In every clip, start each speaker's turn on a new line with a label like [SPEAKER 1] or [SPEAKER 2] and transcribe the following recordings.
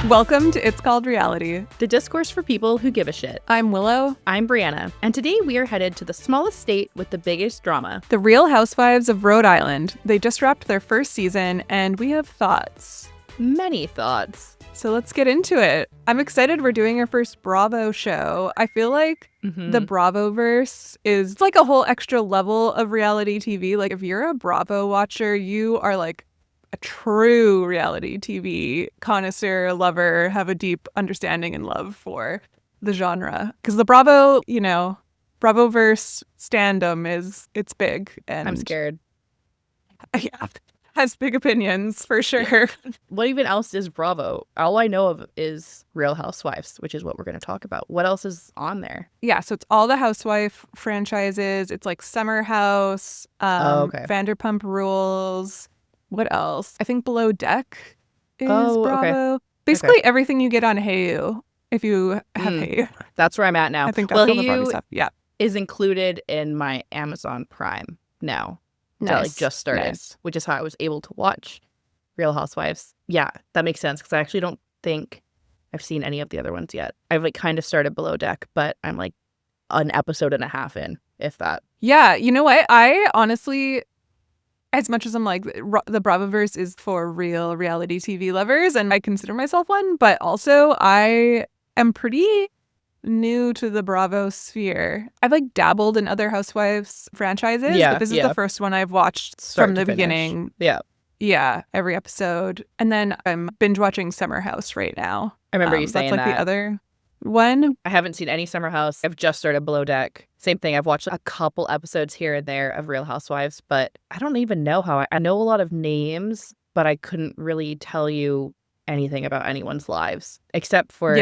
[SPEAKER 1] Welcome to It's Called Reality.
[SPEAKER 2] The discourse for people who give a shit.
[SPEAKER 1] I'm Willow.
[SPEAKER 2] I'm Briana, and today we are headed to the smallest state with the biggest drama.
[SPEAKER 1] The Real Housewives of Rhode Island. They just wrapped their first season, and we have thoughts.
[SPEAKER 2] Many thoughts.
[SPEAKER 1] So let's get into it. I'm excited we're doing our first Bravo show. I feel like the Bravo-verse is like a whole extra level of reality TV. Like if you're a Bravo watcher, you are like a true reality TV connoisseur, lover, have a deep understanding and love for the genre. Because the Bravo, Bravo-verse standum it's big. And
[SPEAKER 2] I'm scared.
[SPEAKER 1] Yeah, has big opinions for sure.
[SPEAKER 2] What even else is Bravo? All I know of is Real Housewives, which is what we're going to talk about. What else is on there?
[SPEAKER 1] Yeah, so it's all the housewife franchises. It's like Summer House, Vanderpump Rules. What else? I think Below Deck is Bravo.
[SPEAKER 2] Okay.
[SPEAKER 1] Basically everything you get on Hayu, if you have Hayu.
[SPEAKER 2] That's where I'm at now.
[SPEAKER 1] I think that's all the Bravo stuff. Yeah.
[SPEAKER 2] Is included in my Amazon Prime now.
[SPEAKER 1] Nice.
[SPEAKER 2] That just started, which is how I was able to watch Real Housewives. Yeah, that makes sense because I actually don't think I've seen any of the other ones yet. I've kind of started Below Deck, but I'm like an episode and a half in, if that.
[SPEAKER 1] Yeah, you know what? I honestly, as much as I'm like, the Bravoverse is for real reality TV lovers, and I consider myself one, but also I am pretty new to the Bravo sphere. I've like dabbled in other Housewives franchises, but this is the first one I've watched from the beginning. Yeah, every episode. And then I'm binge watching Summer House right now.
[SPEAKER 2] I remember you saying
[SPEAKER 1] that's like the other one.
[SPEAKER 2] I haven't seen any Summer House. I've just started Below Deck. Same thing. I've watched a couple episodes here and there of Real Housewives, but I don't even know how. I know a lot of names, but I couldn't really tell you anything about anyone's lives except for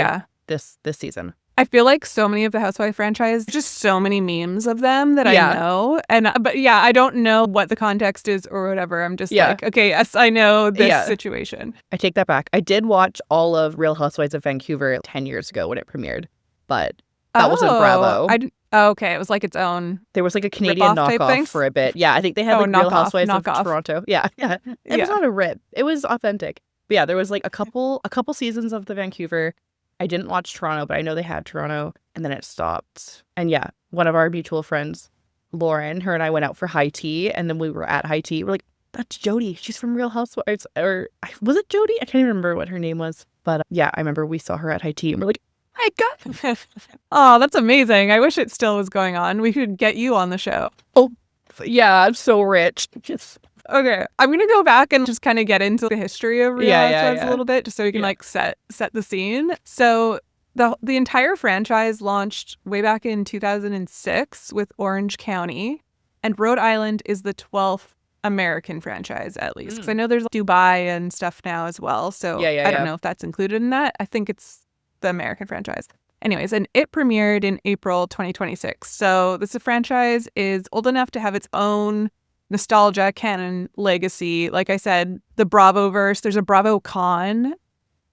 [SPEAKER 2] this season. I
[SPEAKER 1] feel like so many of the Housewife franchise, just so many memes of them that I know. But I don't know what the context is or whatever. I'm just like, okay, yes, I know this situation.
[SPEAKER 2] I take that back. I did watch all of Real Housewives of Vancouver 10 years ago when it premiered, but that wasn't Bravo.
[SPEAKER 1] Okay, it was like its own.
[SPEAKER 2] There was like a Canadian knockoff for a bit. Yeah, I think they had like Real Housewives of Toronto. Yeah. It was not a rip. It was authentic. But yeah, there was like a couple seasons of the Vancouver. I didn't watch Toronto, but I know they had Toronto, and then it stopped. And yeah, one of our mutual friends, Lauren, her and I went out for high tea, and then we were at high tea. We're like, that's Jody. She's from Real Housewives. Or was it Jody? I can't even remember what her name was. But yeah, I remember we saw her at high tea, and we're like, my God.
[SPEAKER 1] Oh, that's amazing. I wish it still was going on. We could get you on the show.
[SPEAKER 2] Oh, yeah, I'm so rich.
[SPEAKER 1] Okay, I'm going to go back and just kind of get into the history of Real Housewives a little bit, just so we can like set the scene. So the entire franchise launched way back in 2006 with Orange County, and Rhode Island is the 12th American franchise, at least. Because I know there's Dubai and stuff now as well, so I don't know if that's included in that. I think it's the American franchise. Anyways, and it premiered in April 2026. So this franchise is old enough to have its own nostalgia, canon, legacy. Like I said, the Bravoverse, there's a Bravo Con.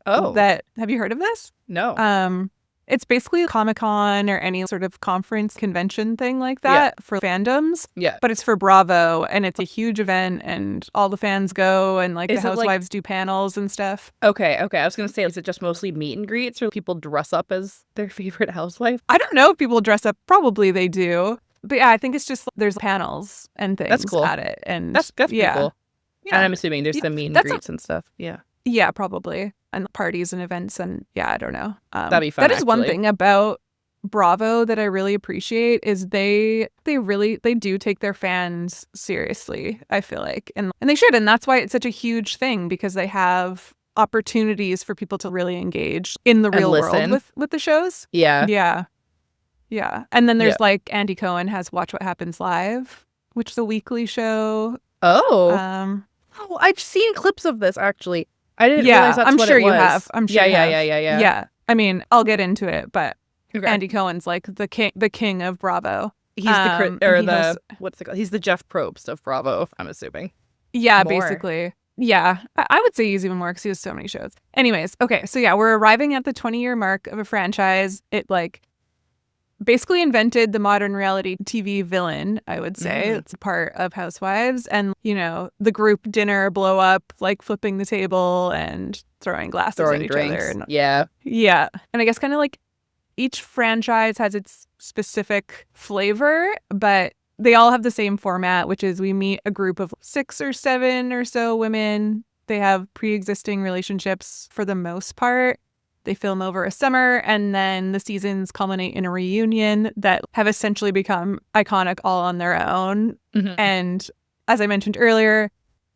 [SPEAKER 2] Oh.
[SPEAKER 1] Have you heard of this?
[SPEAKER 2] No.
[SPEAKER 1] It's basically a Comic-Con or any sort of conference convention thing like that for fandoms.
[SPEAKER 2] Yeah.
[SPEAKER 1] But it's for Bravo, and it's a huge event, and all the fans go, and like the Housewives do panels and stuff.
[SPEAKER 2] Okay. I was going to say, is it just mostly meet and greets, or people dress up as their favorite housewife?
[SPEAKER 1] I don't know if people dress up. Probably they do. But yeah, I think it's just there's panels and things at it. And
[SPEAKER 2] that's pretty cool. Yeah. And I'm assuming there's some meet and greets and stuff. Yeah.
[SPEAKER 1] Yeah, probably. And parties and events, and I don't know.
[SPEAKER 2] That'd be fun.
[SPEAKER 1] That is one thing about Bravo that I really appreciate is they do take their fans seriously, I feel like. And they should, and that's why it's such a huge thing, because they have opportunities for people to really engage in the real world with the shows.
[SPEAKER 2] Yeah.
[SPEAKER 1] Yeah. And then there's like Andy Cohen has Watch What Happens Live, which is a weekly show.
[SPEAKER 2] Oh. I've seen clips of this actually. I didn't realize that's
[SPEAKER 1] I'm
[SPEAKER 2] what
[SPEAKER 1] sure
[SPEAKER 2] it was.
[SPEAKER 1] You have. I'm sure.
[SPEAKER 2] Yeah.
[SPEAKER 1] Yeah. I mean, I'll get into it, but Andy Cohen's like the king of Bravo.
[SPEAKER 2] He's what's it called? He's the Jeff Probst of Bravo, I'm assuming.
[SPEAKER 1] Yeah, basically. Yeah, I would say he's even more because he has so many shows. Anyways, okay, so yeah, we're arriving at the 20-year mark of a franchise. It like basically invented the modern reality TV villain, I would say. It's a part of Housewives. And, the group dinner blow up, like flipping the table and throwing glasses at each other. And,
[SPEAKER 2] yeah.
[SPEAKER 1] And I guess kind of like each franchise has its specific flavor, but they all have the same format, which is we meet a group of 6 or 7 or so women. They have pre-existing relationships for the most part. They film over a summer, and then the seasons culminate in a reunion that have essentially become iconic all on their own. And as I mentioned earlier,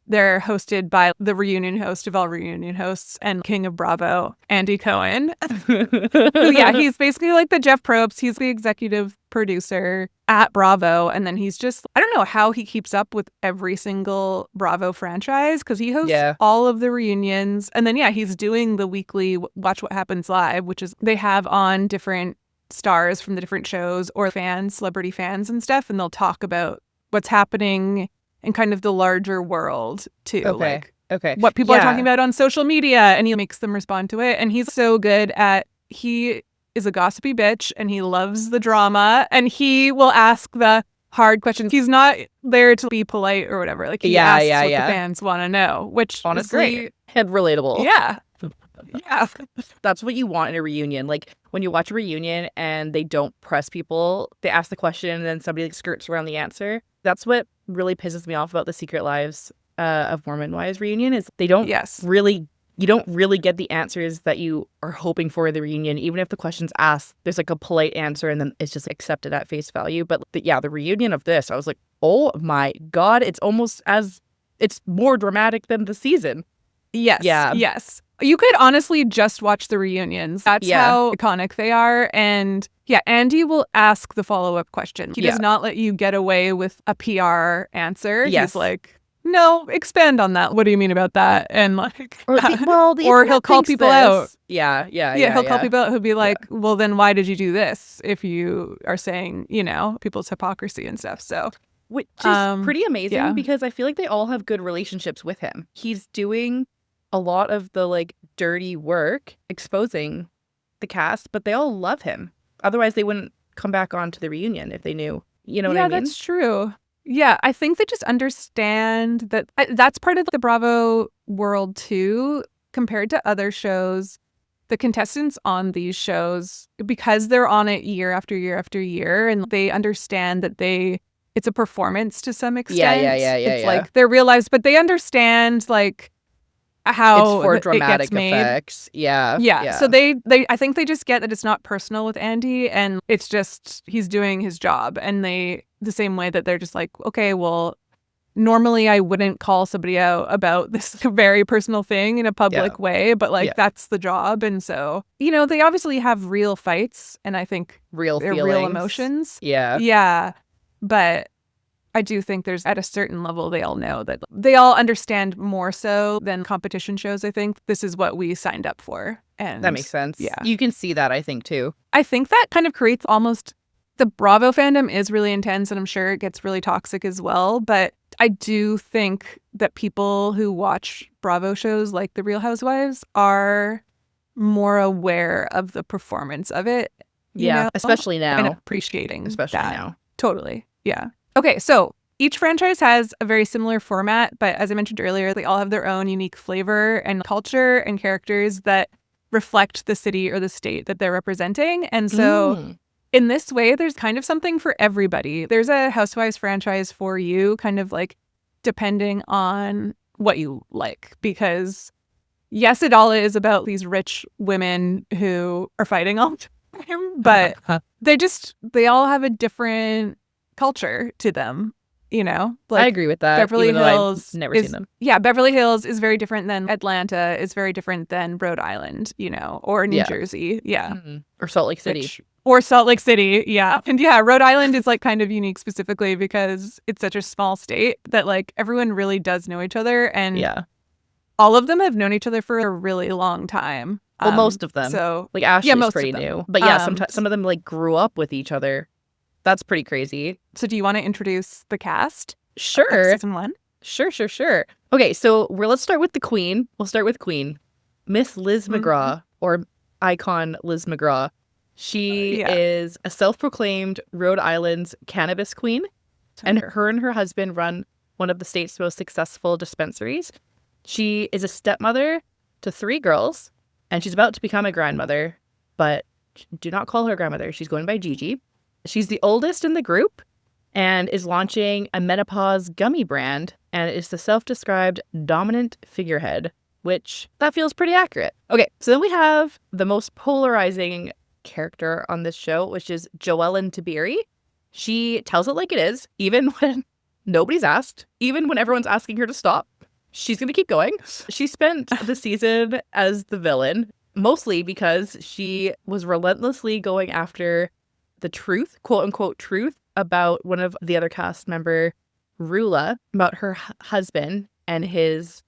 [SPEAKER 1] they're hosted by the reunion host of all reunion hosts and King of Bravo, Andy Cohen. He's basically like the Jeff Probst. He's the executive producer at Bravo. And then he's just, I don't know how he keeps up with every single Bravo franchise because he hosts all of the reunions. And then, he's doing the weekly Watch What Happens Live, which is they have on different stars from the different shows or fans, celebrity fans and stuff. And they'll talk about what's happening in kind of the larger world too. What people are talking about on social media, and he makes them respond to it. And he's so good he is a gossipy bitch and he loves the drama and he will ask the hard questions. He's not there to be polite or whatever. Like he asks what the fans want to know, which
[SPEAKER 2] honestly
[SPEAKER 1] is great.
[SPEAKER 2] And relatable.
[SPEAKER 1] Yeah.
[SPEAKER 2] That's what you want in a reunion. Like when you watch a reunion and they don't press people, they ask the question and then somebody skirts around the answer. That's what really pisses me off about the Secret Lives of Mormon Wives reunion is they don't you don't really get the answers that you are hoping for in the reunion. Even if the question's asked, there's like a polite answer and then it's just accepted at face value. But the reunion of this, I was like, oh my God, it's more dramatic than the season.
[SPEAKER 1] Yes. Yeah. Yes. You could honestly just watch the reunions. That's how iconic they are. And Andy will ask the follow-up question. He does not let you get away with a PR answer. He's like, no, expand on that. What do you mean about that? And like, or he'll call people out.
[SPEAKER 2] He'll
[SPEAKER 1] call people out who'll be like, well, then why did you do this? If you are saying, people's hypocrisy and stuff. So,
[SPEAKER 2] which is pretty amazing because I feel like they all have good relationships with him. He's doing a lot of the like dirty work exposing the cast, but they all love him. Otherwise, they wouldn't come back onto the reunion if they knew. You know what I mean?
[SPEAKER 1] Yeah, that's true. Yeah, I think they just understand that that's part of the Bravo world too, compared to other shows. The contestants on these shows, because they're on it year after year after year, and they understand that it's a performance to some extent. It's like they're real lives, but they understand like how
[SPEAKER 2] it's for dramatic effects. Yeah.
[SPEAKER 1] So they I think they just get that it's not personal with Andy and it's just he's doing his job, and the same way that they're just like, okay, well, normally I wouldn't call somebody out about this very personal thing in a public way, but like that's the job. And so, they obviously have real fights and I think
[SPEAKER 2] real
[SPEAKER 1] emotions. Yeah. But I do think there's at a certain level, they all know that they all understand more so than competition shows. I think this is what we signed up for. And
[SPEAKER 2] that makes sense.
[SPEAKER 1] Yeah.
[SPEAKER 2] You can see that, I think, too.
[SPEAKER 1] I think that kind of creates almost the Bravo fandom is really intense and I'm sure it gets really toxic as well. But I do think that people who watch Bravo shows like The Real Housewives are more aware of the performance of it.
[SPEAKER 2] Especially now.
[SPEAKER 1] And appreciating
[SPEAKER 2] especially
[SPEAKER 1] that.
[SPEAKER 2] Now.
[SPEAKER 1] Totally. Yeah. Okay, so each franchise has a very similar format, but as I mentioned earlier, they all have their own unique flavor and culture and characters that reflect the city or the state that they're representing. And so in this way, there's kind of something for everybody. There's a Housewives franchise for you, kind of like depending on what you like. Because yes, it all is about these rich women who are fighting all the time, but they all have a different culture to them, like
[SPEAKER 2] I agree with that.
[SPEAKER 1] Beverly Hills
[SPEAKER 2] I've never seen them.
[SPEAKER 1] Yeah, Beverly Hills is very different than Atlanta, is very different than Rhode Island, or New Jersey. Yeah.
[SPEAKER 2] Mm-hmm. Or Salt Lake City.
[SPEAKER 1] Yeah. And Rhode Island is like kind of unique specifically because it's such a small state that like everyone really does know each other, and all of them have known each other for a really long time.
[SPEAKER 2] Well, most of them.
[SPEAKER 1] So
[SPEAKER 2] like Ashley's pretty new. But sometimes some of them like grew up with each other. That's pretty crazy.
[SPEAKER 1] So do you want to introduce the cast?
[SPEAKER 2] Sure.
[SPEAKER 1] Season 1?
[SPEAKER 2] Sure. Okay, so let's start with the queen. We'll start with Queen. Miss Liz McGraw, or icon Liz McGraw. She is a self-proclaimed Rhode Island's cannabis queen, and her husband run one of the state's most successful dispensaries. She is a stepmother to 3 girls, and she's about to become a grandmother, but do not call her grandmother. She's going by Gigi. She's the oldest in the group and is launching a menopause gummy brand, and is the self-described dominant figurehead, which that feels pretty accurate. Okay, so then we have the most polarizing character on this show, which is Joellen Tiberi. She tells it like it is, even when nobody's asked, even when everyone's asking her to stop. She's going to keep going. She spent the season as the villain, mostly because she was relentlessly going after the truth, quote unquote truth, about one of the other cast member, Rula, about her husband and his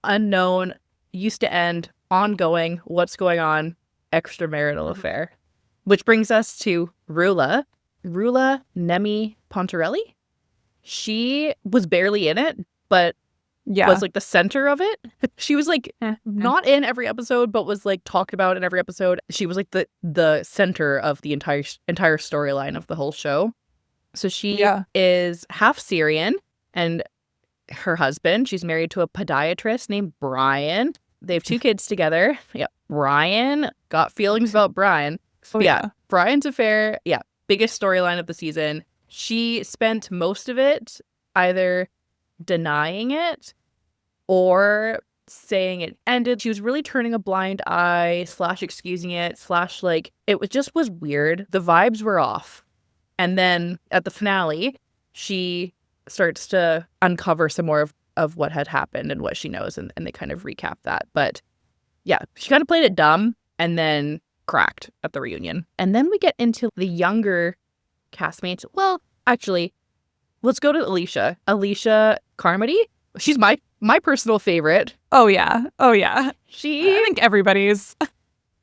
[SPEAKER 2] unknown, used to end, ongoing, what's going on, extramarital affair. Which brings us to Rula Nemi Pontarelli. She was barely in it, but was like the center of it. She was like not in every episode, but was like talked about in every episode. She was like the center of the entire storyline of the whole show. So she is half Syrian, and her husband, she's married to a podiatrist named Brian. They have 2 kids together. Yeah, Brian got feelings about Brian. Brian's affair. Yeah, biggest storyline of the season. She spent most of it either denying it or saying it ended. She was really turning a blind eye / excusing it / like it was weird. The vibes were off. And then at the finale, she starts to uncover some more of what had happened and what she knows, and they kind of recap that. But yeah, she kind of played it dumb and then cracked at the reunion. And then we get into the younger castmates. Well, actually, let's go to Alicia. Alicia Carmody. She's my personal favorite.
[SPEAKER 1] Oh yeah. I think everybody's.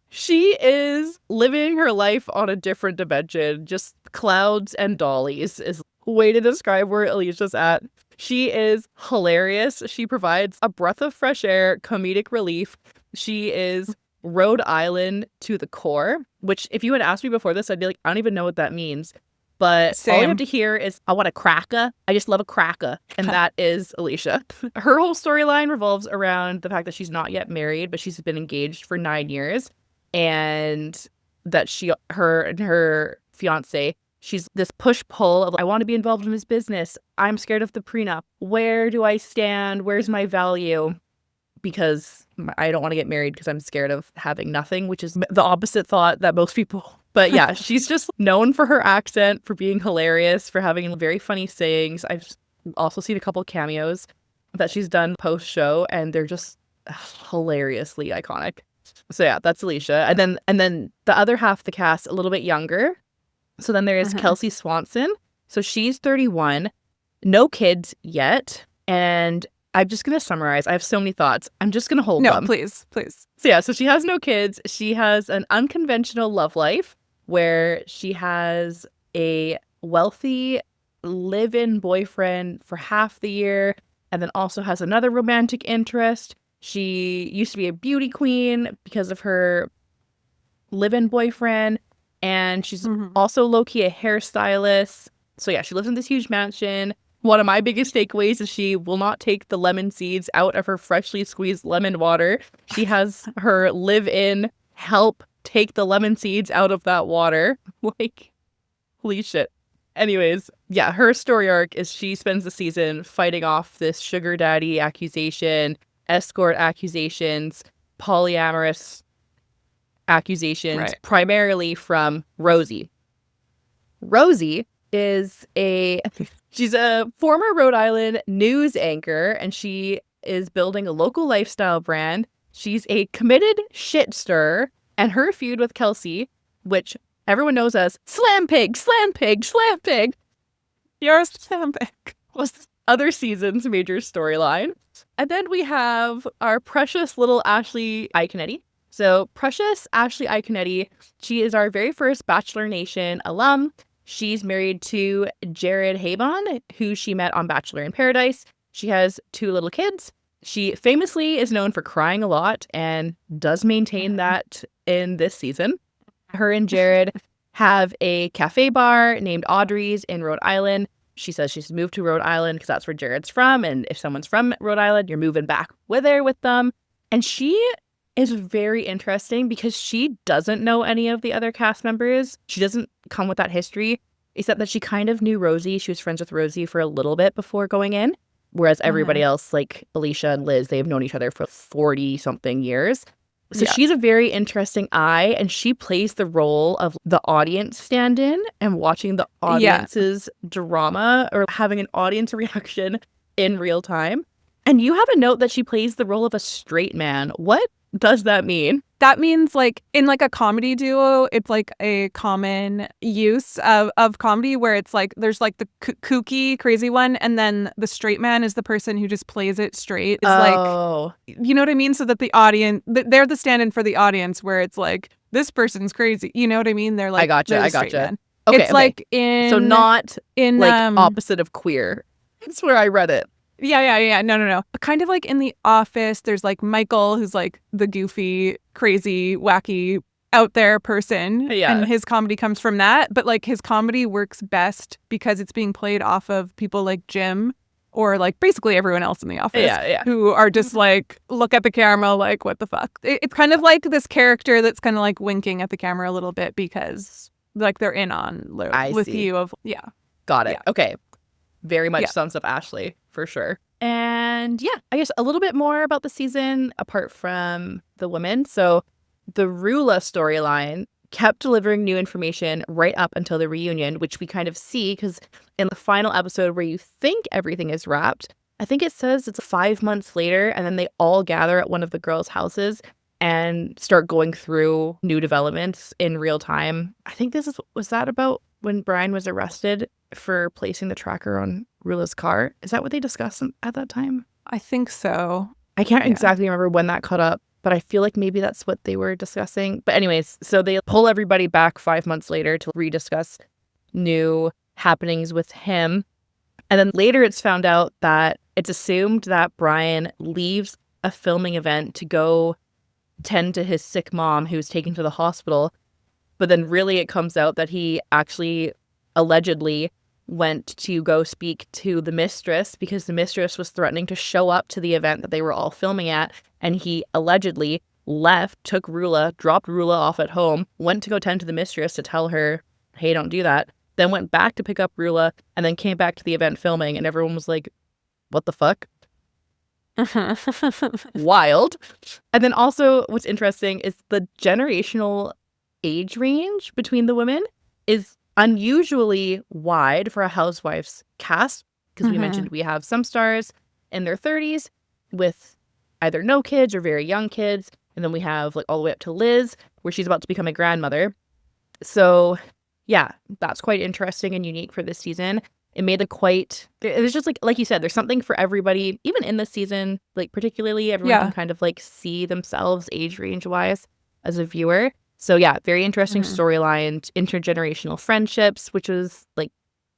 [SPEAKER 2] She is living her life on a different dimension. Just clouds and dollies is a way to describe where Alicia's at. She is hilarious. She provides a breath of fresh air, comedic relief. She is Rhode Island to the core, which if you had asked me before this, I'd be like, I don't even know what that means. But all you have to hear is, I want a cracker. I just love a cracker. And that is Alicia. Her whole storyline revolves around the fact that she's not yet married, but she's been engaged for 9 years. And that her and her fiance, she's this push-pull of, I want to be involved in this business. I'm scared of the prenup. Where do I stand? Where's my value? Because I don't want to get married because I'm scared of having nothing, which is the opposite thought that most people. But yeah, she's just known for her accent, for being hilarious, for having very funny sayings. I've also seen a couple cameos that she's done post-show, and they're just hilariously iconic. So yeah, that's Alicia. And then the other half of the cast, a little bit younger. So then there is Kelsey Swanson. So she's 31, no kids yet. And I'm just going to summarize. I have so many thoughts. I'm just going to hold them.
[SPEAKER 1] No, please.
[SPEAKER 2] So yeah, so she has no kids. She has an unconventional love life where she has a wealthy live-in boyfriend for half the year, and then also has another romantic interest. She used to be a beauty queen because of her live-in boyfriend, and she's also low-key a hairstylist. So yeah, she lives in this huge mansion. One of my biggest takeaways is she will not take the lemon seeds out of her freshly squeezed lemon water. She has her live-in help take the lemon seeds out of that water. Like, holy shit. Anyways, yeah, her story arc is she spends the season fighting off this sugar daddy accusation, escort accusations, polyamorous accusations, primarily from Rosie. Rosie is she's a former Rhode Island news anchor, and she is building a local lifestyle brand. She's a committed shit stirrer, and her feud with Kelsey, which everyone knows as Slam Pig,
[SPEAKER 1] you're a slam pig,
[SPEAKER 2] was other season's major storyline. And then we have our precious little Ashley Iaconetti. So precious Ashley Iaconetti, she is our very first Bachelor Nation alum. She's married to Jared Habon, who she met on Bachelor in Paradise. She has 2 little kids. She famously is known for crying a lot and does maintain that in this season. Her and Jared have a cafe bar named Audrey's in Rhode Island. She says she's moved to Rhode Island because that's where Jared's from. And if someone's from Rhode Island, you're moving back with them. And she is very interesting because she doesn't know any of the other cast members. She doesn't come with that history, except that she kind of knew Rosie. She was friends with Rosie for a little bit before going in. Whereas everybody else, like Alicia and Liz, they've known each other for 40-something years. So she's a very interesting eye, and she plays the role of the audience stand-in and watching the audience's drama or having an audience reaction in real time. And you have a note that she plays the role of a straight man. What does that mean?
[SPEAKER 1] That means like in like a comedy duo, it's like a common use of comedy where it's like there's like the kooky, crazy one. And then the straight man is the person who just plays it straight. It's like, you know what I mean? So that the audience, they're the stand-in for the audience where it's like, this person's crazy. You know what I mean? They're like,
[SPEAKER 2] I gotcha.
[SPEAKER 1] Man.
[SPEAKER 2] Okay,
[SPEAKER 1] it's like in...
[SPEAKER 2] So not in like opposite of queer. That's where I read it.
[SPEAKER 1] Yeah. No. Kind of like in The Office, there's like Michael, who's like the goofy, crazy, wacky, out there person. Yeah. And his comedy comes from that. But like his comedy works best because it's being played off of people like Jim or like basically everyone else in the office who are just like, look at the camera like, what the fuck? It's kind of like this character that's kind of like winking at the camera a little bit because like they're in on with you of,
[SPEAKER 2] Got it. Yeah. Okay. Very much sums up Ashley, for sure. And I guess a little bit more about the season apart from the women. So the Rula storyline kept delivering new information right up until the reunion, which we kind of see because in the final episode where you think everything is wrapped, I think it says it's 5 months later, and then they all gather at one of the girls' houses and start going through new developments in real time. I think was that about when Brian was arrested for placing the tracker on Rula's car? Is that what they discussed at that time?
[SPEAKER 1] I think so.
[SPEAKER 2] I can't exactly remember when that caught up, but I feel like maybe that's what they were discussing. But anyways, so they pull everybody back 5 months later to rediscuss new happenings with him. And then later it's found out that it's assumed that Brian leaves a filming event to go tend to his sick mom who's taken to the hospital. But then really it comes out that he actually allegedly went to go speak to the mistress because the mistress was threatening to show up to the event that they were all filming at. And he allegedly left, took Rula, dropped Rula off at home, went to go tend to the mistress to tell her, hey, don't do that. Then went back to pick up Rula and then came back to the event filming. And everyone was like, what the fuck? Wild. And then also what's interesting is the generational age range between the women is unusually wide for a Housewives cast because we mentioned we have some stars in their 30s with either no kids or very young kids, and then we have like all the way up to Liz where she's about to become a grandmother. So that's quite interesting and unique for this season. It made it was just like you said, there's something for everybody, even in this season, like particularly everyone can kind of like see themselves age range wise as a viewer. So very interesting storyline, intergenerational friendships, which was like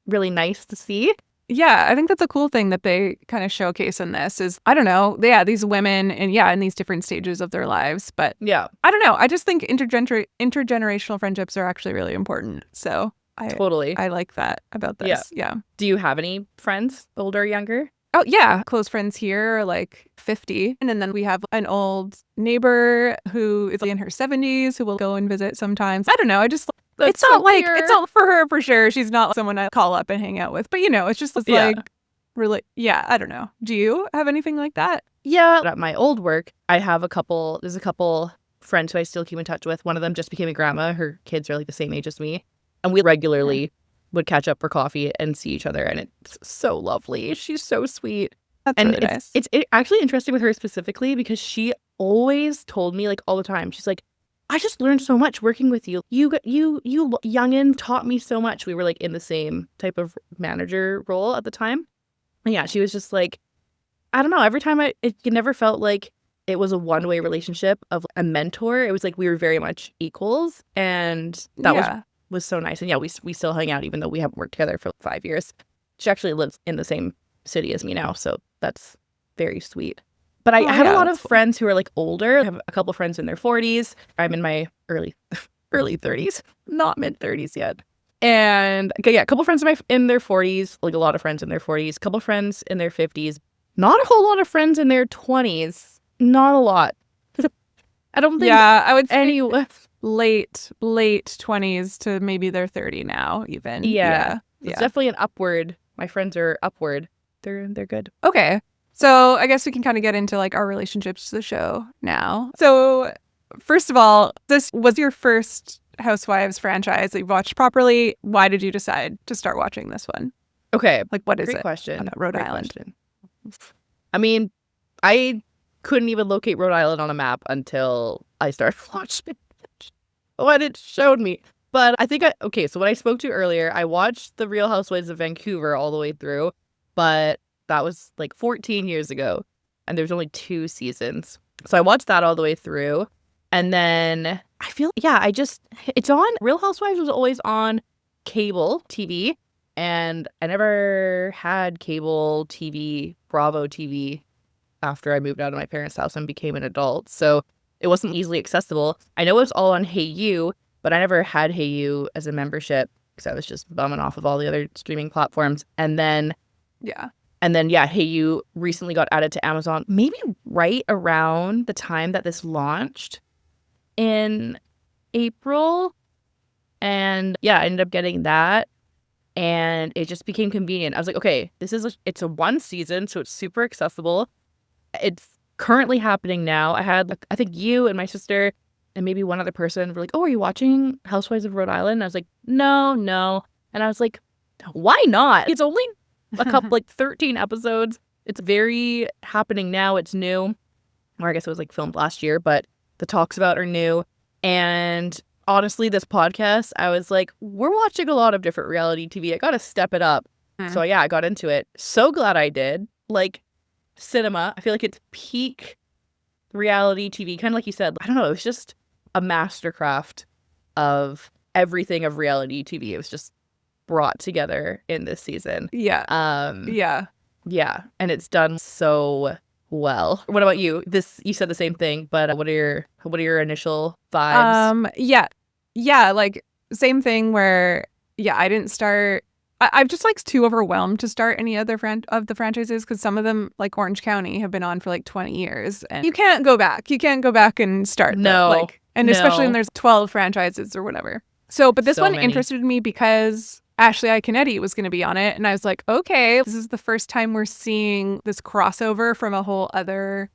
[SPEAKER 2] really nice to see.
[SPEAKER 1] Yeah, I think that's a cool thing that they kind of showcase in this is, I don't know, these women and in these different stages of their lives. But I don't know. I just think intergenerational friendships are actually really important. So I like that about this. Yeah.
[SPEAKER 2] Do you have any friends, older or younger?
[SPEAKER 1] Oh, yeah. Close friends here are like 50. And then we have an old neighbor who is in her 70s who will go and visit sometimes. I don't know. It's not for her for sure. She's not someone I call up and hang out with. But, it's just like really, I don't know. Do you have anything like that?
[SPEAKER 2] Yeah. At my old work, there's a couple friends who I still keep in touch with. One of them just became a grandma. Her kids are like the same age as me. And we regularly would catch up for coffee and see each other. And it's so lovely. She's so sweet.
[SPEAKER 1] That's really nice.
[SPEAKER 2] It's actually interesting with her specifically because she always told me like all the time. She's like, I just learned so much working with you. You youngin taught me so much. We were like in the same type of manager role at the time. And she was just like, I don't know. Every time it never felt like it was a one-way relationship of a mentor. It was like we were very much equals. And that was so nice. And we still hang out even though we haven't worked together for 5 years. She actually lives in the same city as me now. So that's very sweet. But I have a lot of friends who are like older. I have a couple friends in their 40s. I'm in my early early 30s, not mid 30s yet. And okay, yeah, a couple friends in their 40s, like a lot of friends in their 40s, a couple friends in their 50s, not a whole lot of friends in their 20s, not a lot. I don't think.
[SPEAKER 1] Yeah, I would say late 20s to maybe they're 30 now, even.
[SPEAKER 2] Yeah. It's definitely an upward. My friends are upward. They're good.
[SPEAKER 1] Okay. So I guess we can kind of get into like our relationships to the show now. So first of all, this was your first Housewives franchise that you've watched properly. Why did you decide to start watching this one?
[SPEAKER 2] Okay.
[SPEAKER 1] Like, what is
[SPEAKER 2] Great
[SPEAKER 1] it
[SPEAKER 2] question.
[SPEAKER 1] about Rhode Island?
[SPEAKER 2] Question. I mean, I couldn't even locate Rhode Island on a map until I started watching it. What it showed me. But I think so what I spoke to earlier, I watched the Real Housewives of Vancouver all the way through, but that was like 14 years ago, and there's only 2 seasons. So I watched that all the way through, and then I feel, it's on, Real Housewives was always on cable TV, and I never had cable TV, Bravo TV, after I moved out of my parents' house and became an adult, so it wasn't easily accessible. I know it was all on HeyU, but I never had HeyU as a membership because I was just bumming off of all the other streaming platforms. And then HeyU recently got added to Amazon, maybe right around the time that this launched in April. And I ended up getting that. And it just became convenient. I was like, okay, it's a 1 season, so it's super accessible. It's currently happening now. I had, I think you and my sister and maybe one other person were like, oh, are you watching Housewives of Rhode Island? And I was like, no. And I was like, why not? It's only a couple, like 13 episodes. It's very happening now. It's new. Or I guess it was like filmed last year, but the talks about are new. And honestly, this podcast, I was like, we're watching a lot of different reality TV. I got to step it up. So I got into it. So glad I did. Like cinema, I feel like it's peak reality TV. Kind of like you said, I don't know. It was just a mastercraft of everything of reality TV. It was just brought together in this season.
[SPEAKER 1] Yeah.
[SPEAKER 2] And it's done so well. What about you? You said the same thing, but what are your initial vibes?
[SPEAKER 1] Yeah, like same thing where I didn't start. I'm just like too overwhelmed to start any other of the franchises because some of them, like Orange County, have been on for like 20 years, and you can't go back. You can't go back and start. Especially when there's 12 franchises or whatever. So, but this one interested me because Ashley Iaconetti was going to be on it, and I was like, okay, this is the first time we're seeing this crossover from a whole other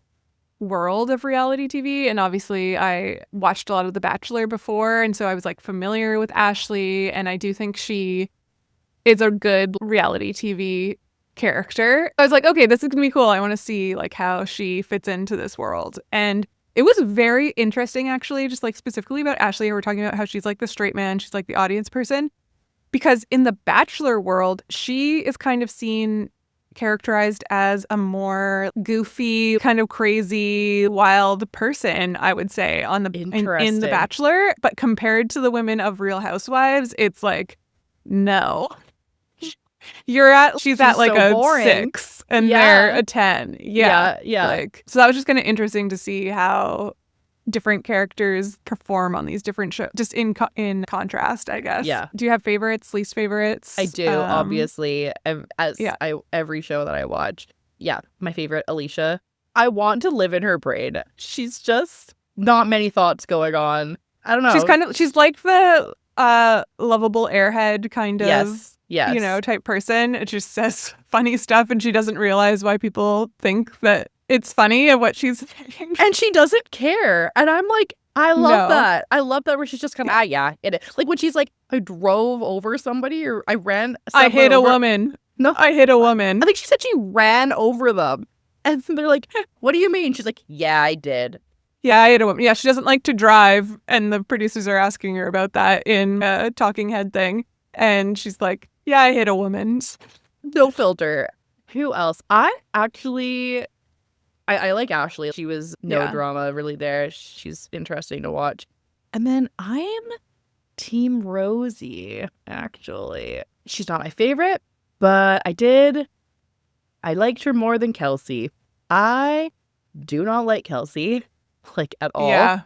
[SPEAKER 1] world of reality TV. And obviously I watched a lot of The Bachelor before, and so I was like familiar with Ashley, and I do think she is a good reality TV character. I was like, okay, this is gonna be cool. I want to see like how she fits into this world. And it was very interesting, actually, just like specifically about Ashley. We're talking about how she's like the straight man, she's like the audience person, because in the Bachelor world, she is kind of seen characterized as a more goofy, kind of crazy, wild person, I would say, in the Bachelor. But compared to the women of Real Housewives, it's like, no. She's at like so a boring. 6 and they're a 10. Yeah. Like, so that was just kind of interesting to see how different characters perform on these different shows, just in contrast, I guess. Yeah. Do you have favorites, least favorites?
[SPEAKER 2] I do, obviously. Every show that I watch. Yeah, my favorite, Alicia. I want to live in her brain. She's just not many thoughts going on. I don't know.
[SPEAKER 1] She's like the lovable airhead kind of.
[SPEAKER 2] Yes.
[SPEAKER 1] Type person. It just says funny stuff and she doesn't realize why people think that it's funny and what she's saying.
[SPEAKER 2] And she doesn't care. And I'm like, I love that. I love that where she's just kind of, it is. Like when she's like, I drove over somebody or I
[SPEAKER 1] hit a woman.
[SPEAKER 2] No,
[SPEAKER 1] I hit a woman.
[SPEAKER 2] I think she said she ran over them. And they're like, what do you mean? She's like, yeah, I did.
[SPEAKER 1] Yeah, I hit a woman. Yeah, she doesn't like to drive. And the producers are asking her about that in a talking head thing. And she's like, yeah, I hit a woman.
[SPEAKER 2] No filter. Who else? I like Ashley. She was no drama really there. She's interesting to watch. And then I'm Team Rosie, actually. She's not my favorite, but I liked her more than Kelsey. I do not like Kelsey, like at all.
[SPEAKER 1] Yeah.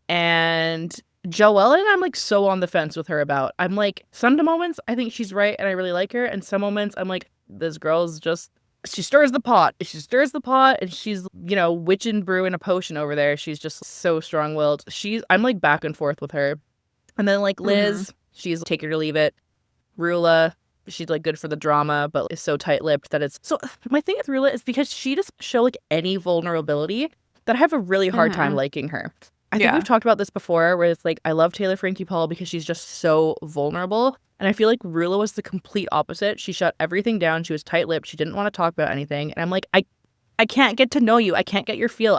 [SPEAKER 2] And Joellen, I'm like so on the fence with her about. I'm like, some moments I think she's right and I really like her, and some moments I'm like, this girl's just, she stirs the pot. She stirs the pot and she's, you know, witch and brew in a potion over there. She's just so strong-willed. I'm like back and forth with her. And then like Liz, she's take it or leave it. Rula, she's like good for the drama, but is so tight-lipped that it's... So my thing with Rula is because she doesn't show like any vulnerability that I have a really hard time liking her. I think we've talked about this before where it's like, I love Taylor Frankie Paul because she's just so vulnerable. And I feel like Rula was the complete opposite. She shut everything down. She was tight-lipped. She didn't want to talk about anything. And I'm like, I can't get to know you. I can't get your feel.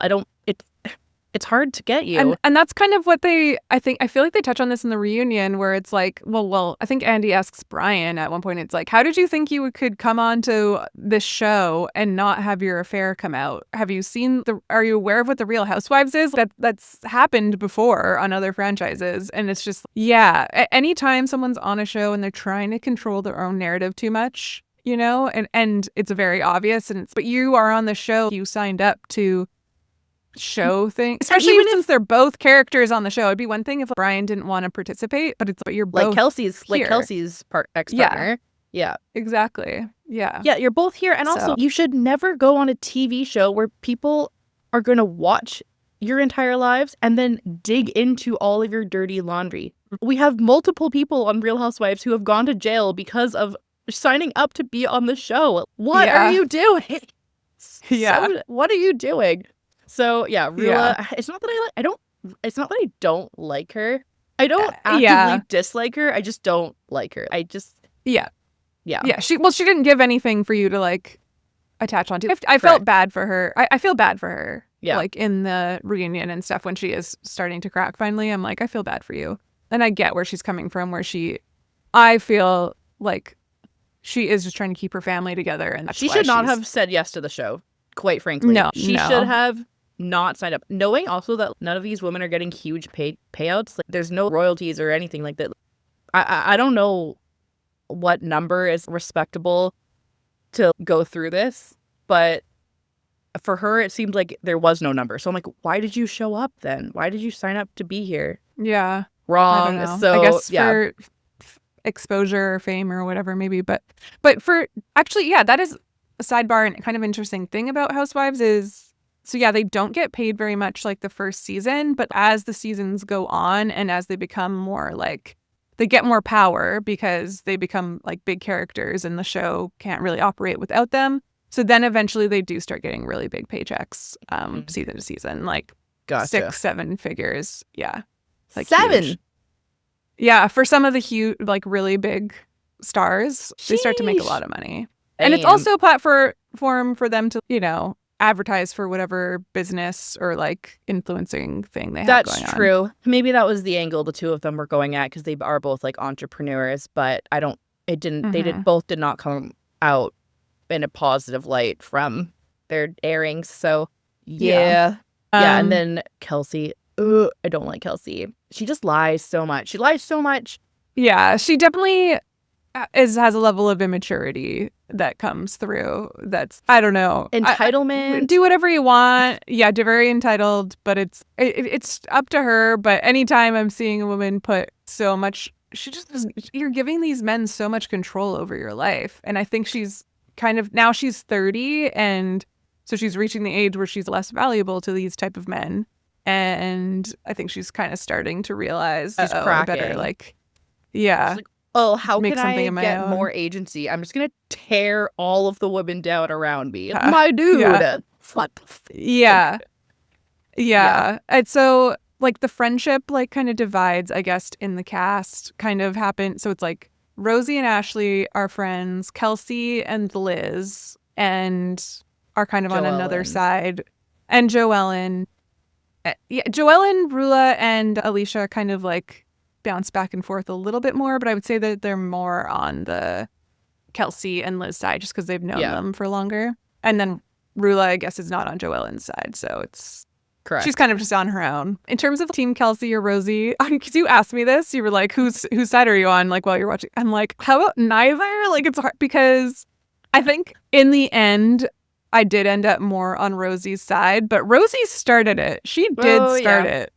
[SPEAKER 2] It's hard to get you.
[SPEAKER 1] And that's kind of what I feel like they touch on this in the reunion where it's like, well, I think Andy asks Brian at one point, it's like, how did you think you could come on to this show and not have your affair come out? Have you are you aware of what the Real Housewives is? That's happened before on other franchises. And it's just, yeah, anytime someone's on a show and they're trying to control their own narrative too much, you know, and it's very obvious, but you are on the show, you signed up to show things, especially since they're both characters on the show. It'd be one thing if Brian didn't want to participate, but you're both
[SPEAKER 2] like Kelsey's ex-partner. Yeah,
[SPEAKER 1] exactly. Yeah,
[SPEAKER 2] you're both here. And also, you should never go on a TV show where people are going to watch your entire lives and then dig into all of your dirty laundry. We have multiple people on Real Housewives who have gone to jail because of signing up to be on the show. What are you doing? What are you doing? So yeah, Rula. It's not that it's not that I don't like her. I don't actively dislike her. I just don't like her. Yeah.
[SPEAKER 1] She didn't give anything for you to like attach onto. I felt bad for her. I feel bad for her. Yeah. Like in the reunion and stuff when she is starting to crack finally, I'm like, I feel bad for you, and I get where she's coming from. I feel like she is just trying to keep her family together, and that's
[SPEAKER 2] she should not have said yes to the show. Quite frankly, she should have not signed up, knowing also that none of these women are getting huge payouts. Like, there's no royalties or anything like that. I don't know what number is respectable to go through this, but for her, it seemed like there was no number. So I'm like, why did you show up then? Why did you sign up to be here?
[SPEAKER 1] Yeah.
[SPEAKER 2] Wrong. So
[SPEAKER 1] I guess for exposure or fame or whatever, maybe. But for actually, that is a sidebar and kind of interesting thing about Housewives is, so they don't get paid very much like the first season, but as the seasons go on and as they become more like, they get more power because they become like big characters and the show can't really operate without them. So then eventually they do start getting really big paychecks season to season, like 6-7 figures. Yeah. Like
[SPEAKER 2] 7?
[SPEAKER 1] Huge. Yeah, for some of the huge, like really big stars, they start to make a lot of money. And it's also a platform for them to, you know, advertise for whatever business or like influencing thing they have going on.
[SPEAKER 2] That's true. Maybe that was the angle the two of them were going at because they are both like entrepreneurs, but they both did not come out in a positive light from their airings. So yeah. And then Kelsey, I don't like Kelsey. She just lies so much.
[SPEAKER 1] Yeah, she definitely has a level of immaturity that comes through. That's, I don't know.
[SPEAKER 2] Entitlement.
[SPEAKER 1] Do whatever you want. Yeah, very entitled, but it's up to her. But anytime I'm seeing a woman put so much, you're giving these men so much control over your life. And I think she's now she's 30, and so she's reaching the age where she's less valuable to these type of men. And I think she's kind of starting to realize, better, like, yeah.
[SPEAKER 2] How can I get more agency? I'm just going to tear all of the women down around me. My dude.
[SPEAKER 1] Yeah. Yeah. And so, like, the friendship, like, kind of divides, I guess, in the cast kind of happen. So it's like Rosie and Ashley are friends. Kelsey and Liz are kind of on another side. And Joellen. Joellen, Rula, and Alicia kind of, like, bounce back and forth a little bit more, but I would say that they're more on the Kelsey and Liz side just because they've known them for longer. And then Rula, I guess, is not on Joellen's side, so it's
[SPEAKER 2] correct.
[SPEAKER 1] She's kind of just on her own. In terms of Team Kelsey or Rosie, because you asked me this, you were like, whose side are you on? Like, while you're watching, I'm like, how about neither? Like, it's hard because I think in the end, I did end up more on Rosie's side, but Rosie started it. She did start it.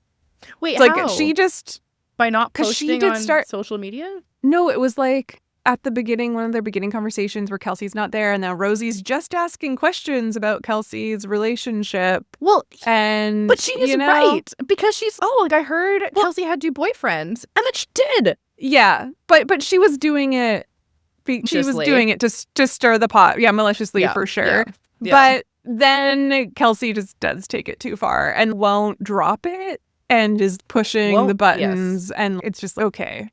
[SPEAKER 2] Wait,
[SPEAKER 1] it's
[SPEAKER 2] how?
[SPEAKER 1] Like, she just.
[SPEAKER 2] By not posting on social media?
[SPEAKER 1] No, it was like at the beginning, one of their beginning conversations where Kelsey's not there, and now Rosie's just asking questions about Kelsey's relationship.
[SPEAKER 2] Well,
[SPEAKER 1] but
[SPEAKER 2] she is right, because she's I heard Kelsey had 2 boyfriends, and then she did.
[SPEAKER 1] Yeah, but she was doing it. She was doing it to stir the pot. Yeah, maliciously for sure. Yeah. But then Kelsey just does take it too far and won't drop it and is pushing the buttons, and it's just okay.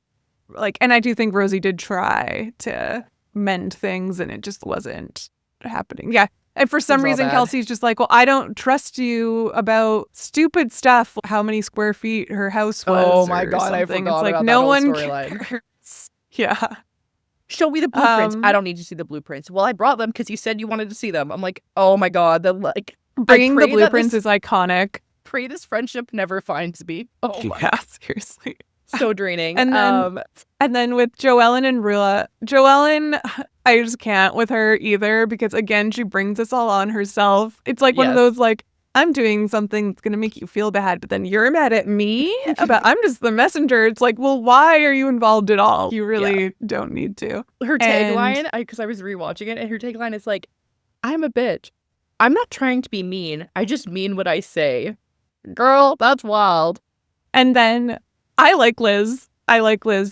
[SPEAKER 1] Like, and I do think Rosie did try to mend things, and it just wasn't happening. Yeah. And for some reason, Kelsey's just like, well, I don't trust you about stupid stuff. How many square feet her house was.
[SPEAKER 2] Oh my God, I forgot
[SPEAKER 1] it's like,
[SPEAKER 2] about
[SPEAKER 1] no
[SPEAKER 2] that
[SPEAKER 1] one
[SPEAKER 2] cares.
[SPEAKER 1] Yeah.
[SPEAKER 2] Show me the blueprints. I don't need to see the blueprints. Well, I brought them because you said you wanted to see them. I'm like, oh my God.
[SPEAKER 1] Bringing the blueprints is iconic.
[SPEAKER 2] Pray this friendship never finds me. Oh my God.
[SPEAKER 1] Seriously.
[SPEAKER 2] So draining.
[SPEAKER 1] And then with Joellen and Rula, Joellen, I just can't with her either, because again, she brings this all on herself. It's like one of those, like, I'm doing something that's going to make you feel bad, but then you're mad at me about, I'm just the messenger. It's like, well, why are you involved at all? You really don't need to.
[SPEAKER 2] Her tagline, because I was rewatching it, and her tagline is like, I'm a bitch. I'm not trying to be mean. I just mean what I say. Girl, that's wild.
[SPEAKER 1] And then I like Liz.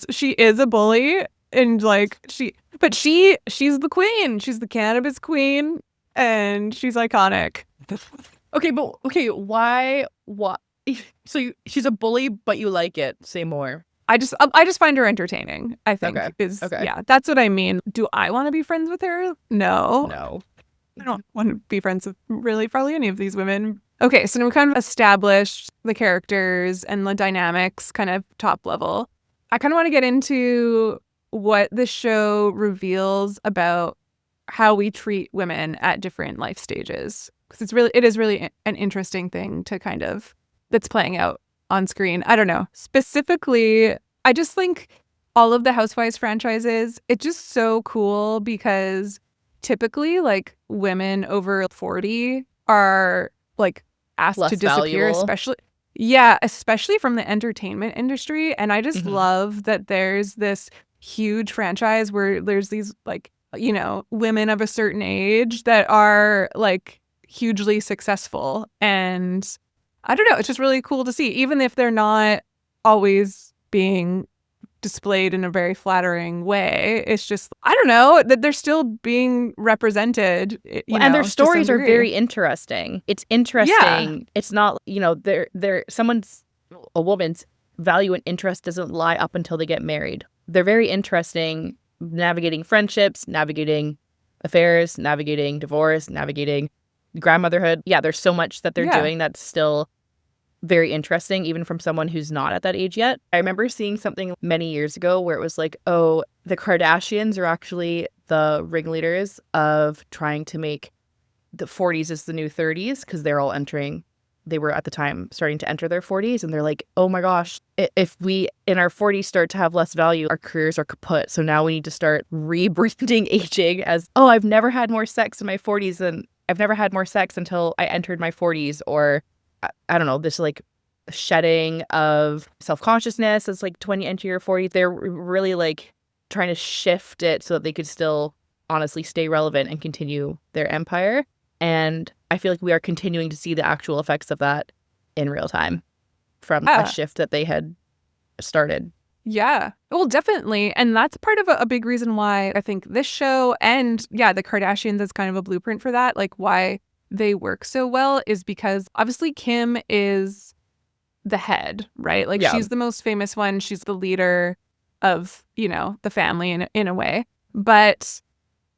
[SPEAKER 1] She is a bully, and like she's the queen. She's the cannabis queen, and she's iconic.
[SPEAKER 2] Why? So she's a bully, but you like it. Say more.
[SPEAKER 1] I just find her entertaining, I think. Yeah, that's what I mean. Do I want to be friends with her? No. I don't want to be friends with probably any of these women. Okay, so now we kind of established the characters and the dynamics kind of top level. I kind of want to get into what the show reveals about how we treat women at different life stages. Because it is really an interesting thing to kind of, that's playing out on screen. I don't know. Specifically, I just think all of the Housewives franchises, it's just so cool because typically, like, women over 40 are like asked
[SPEAKER 2] less
[SPEAKER 1] to disappear,
[SPEAKER 2] valuable.
[SPEAKER 1] especially from the entertainment industry. And I just love that there's this huge franchise where there's these, like, you know, women of a certain age that are like hugely successful. And I don't know, it's just really cool to see, even if they're not always being displayed in a very flattering way. It's just, I don't know, that they're still being represented.
[SPEAKER 2] And their stories are very interesting. It's interesting. Yeah. It's not, you know, a woman's value and interest doesn't lie up until they get married. They're very interesting, navigating friendships, navigating affairs, navigating divorce, navigating grandmotherhood. Yeah, there's so much that they're doing that's still very interesting, even from someone who's not at that age yet. I remember seeing something many years ago where it was like, oh, the Kardashians are actually the ringleaders of trying to make the 40s is the new 30s, because they were at the time starting to enter their 40s, and they're like, oh my gosh, if we in our 40s start to have less value, our careers are kaput. So now we need to start rebranding aging as, oh, I've never had more sex in my 40s than I've never had more sex until I entered my 40s, or I don't know, this like shedding of self-consciousness as like 20 enter your 40s. They're really like trying to shift it so that they could still honestly stay relevant and continue their empire. And I feel like we are continuing to see the actual effects of that in real time from a shift that they had started.
[SPEAKER 1] Yeah, well, definitely. And that's part of a big reason why I think this show and the Kardashians is kind of a blueprint for that. Like, why they work so well is because obviously Kim is the head, right? Like, she's the most famous one. She's the leader of, you know, the family in a way. But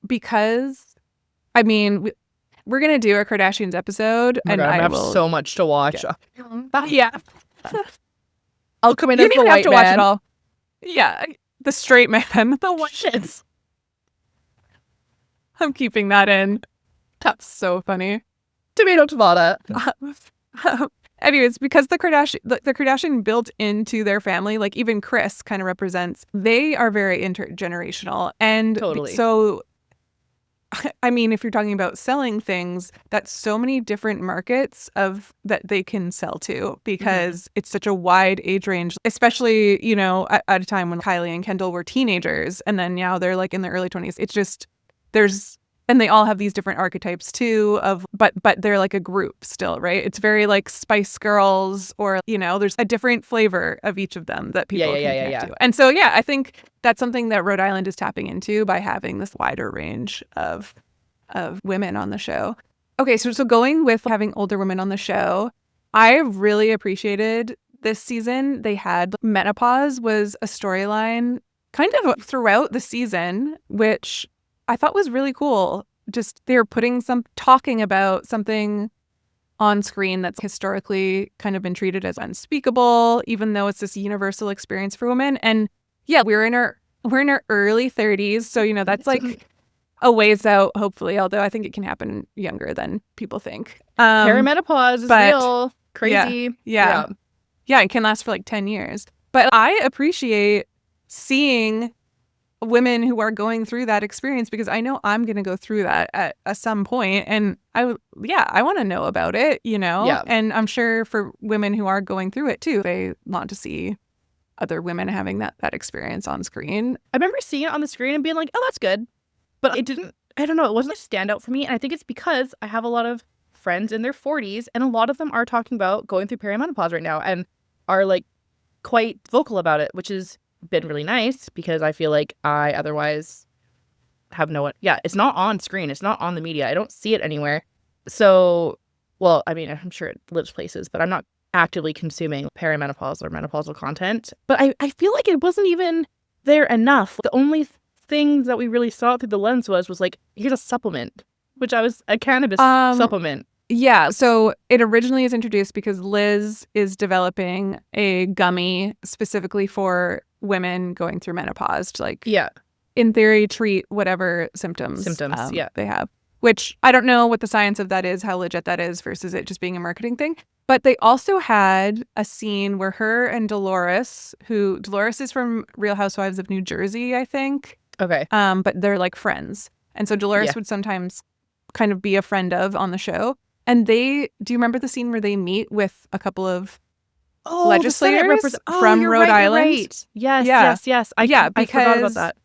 [SPEAKER 1] because, I mean, we're going to do a Kardashians episode.
[SPEAKER 2] Oh, and I have so much to watch.
[SPEAKER 1] Yeah.
[SPEAKER 2] I'll come in as the white man. You don't have to watch it all.
[SPEAKER 1] Yeah. The straight man. The white shits. I'm keeping that in. That's so funny.
[SPEAKER 2] Tomato.
[SPEAKER 1] Anyways, because the Kardashian built into their family, like even Kris kind of represents, they are very intergenerational. And
[SPEAKER 2] totally.
[SPEAKER 1] So I mean, if you're talking about selling things, that's so many different markets that they can sell to, because it's such a wide age range, especially, you know, at a time when Kylie and Kendall were teenagers, and then now they're like in their early 20s. It's just, and they all have these different archetypes too but they're like a group still, right? It's very like Spice Girls, or, you know, there's a different flavor of each of them that people can connect to. And so, yeah, I think that's something that Rhode Island is tapping into by having this wider range of women on the show. Okay, so going with having older women on the show, I really appreciated this season. They had menopause was a storyline kind of throughout the season, which I thought was really cool. Just they were talking about something on screen that's historically kind of been treated as unspeakable, even though it's this universal experience for women. And yeah, we're in our early 30s, so, you know, that's like a ways out, hopefully, although I think it can happen younger than people think.
[SPEAKER 2] Perimenopause is real. Crazy.
[SPEAKER 1] Yeah, it can last for like 10 years. But I appreciate seeing women who are going through that experience, because I know I'm going to go through that at some point, and I want to know about it, you know?
[SPEAKER 2] Yeah.
[SPEAKER 1] And I'm sure for women who are going through it too, they want to see other women having that experience on screen.
[SPEAKER 2] I remember seeing it on the screen and being like, oh, that's good. But it didn't, I don't know, it wasn't a standout for me. And I think it's because I have a lot of friends in their 40s, and a lot of them are talking about going through perimenopause right now and are like quite vocal about it, which has been really nice, because I feel like I otherwise have no one. Yeah, it's not on screen. It's not on the media. I don't see it anywhere. So, well, I mean, I'm sure it lives places, but I'm not actively consuming perimenopause or menopausal content. But I feel like it wasn't even there enough. The only thing that we really saw through the lens was like, here's a supplement, which a cannabis supplement.
[SPEAKER 1] Yeah, so it originally is introduced because Liz is developing a gummy specifically for women going through menopause to, like, in theory, treat whatever symptoms they have. Which I don't know what the science of that is, how legit that is versus it just being a marketing thing. But they also had a scene where her and Dolores is from Real Housewives of New Jersey, I think.
[SPEAKER 2] Okay.
[SPEAKER 1] But they're like friends. And so Dolores would sometimes kind of be a friend of on the show. And do you remember the scene where they meet with a couple of legislators from Rhode Island?
[SPEAKER 2] Right. Yes. I forgot about that.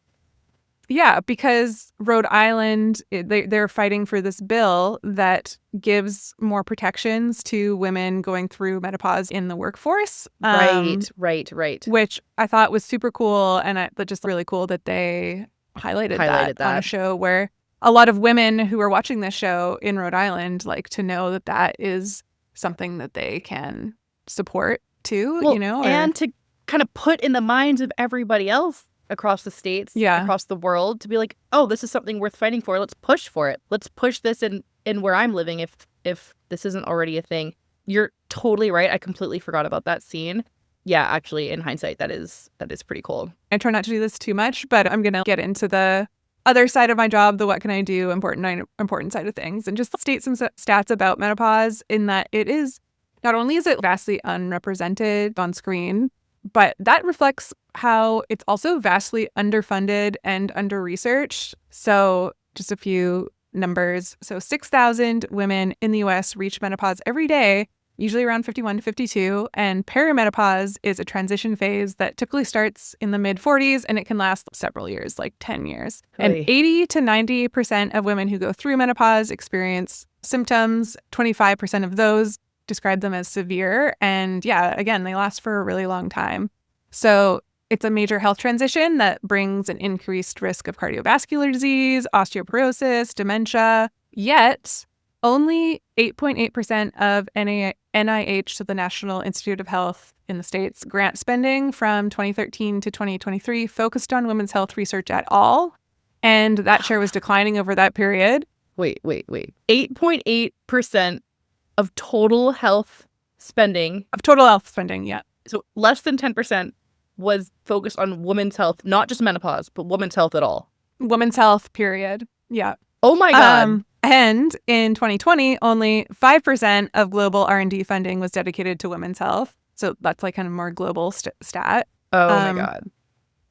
[SPEAKER 1] Yeah, because Rhode Island, they're fighting for this bill that gives more protections to women going through menopause in the workforce.
[SPEAKER 2] Right.
[SPEAKER 1] Which I thought was super cool, and just really cool that they highlighted that on a show where a lot of women who are watching this show in Rhode Island like to know that is something that they can support too, you know?
[SPEAKER 2] And to kind of put in the minds of everybody else across the states, across the world, to be like, oh, this is something worth fighting for. Let's push for it. Let's push this in where I'm living if this isn't already a thing. You're totally right. I completely forgot about that scene. Yeah, actually, in hindsight, that is pretty cool.
[SPEAKER 1] I try not to do this too much, but I'm going to get into the other side of my job, the what can I do important side of things, and just state some stats about menopause, in that it is, not only is it vastly unrepresented on screen, but that reflects how it's also vastly underfunded and under-researched. So just a few numbers. So 6,000 women in the U.S. reach menopause every day, usually around 51 to 52. And perimenopause is a transition phase that typically starts in the mid-40s, and it can last several years, like 10 years. And 80 to 90% of women who go through menopause experience symptoms. 25% of those describe them as severe. And yeah, again, they last for a really long time. So it's a major health transition that brings an increased risk of cardiovascular disease, osteoporosis, dementia. Yet, only 8.8% of NIH, so the National Institute of Health in the States, grant spending from 2013 to 2023 focused on women's health research at all. And that share was declining over that period.
[SPEAKER 2] Wait. 8.8% of total health spending.
[SPEAKER 1] Yeah.
[SPEAKER 2] So less than 10% was focused on women's health, not just menopause, but women's health at all.
[SPEAKER 1] Women's health, period. Yeah.
[SPEAKER 2] Oh my God.
[SPEAKER 1] And in 2020, only 5% of global R&D funding was dedicated to women's health. So that's like kind of more global stat.
[SPEAKER 2] Oh my God.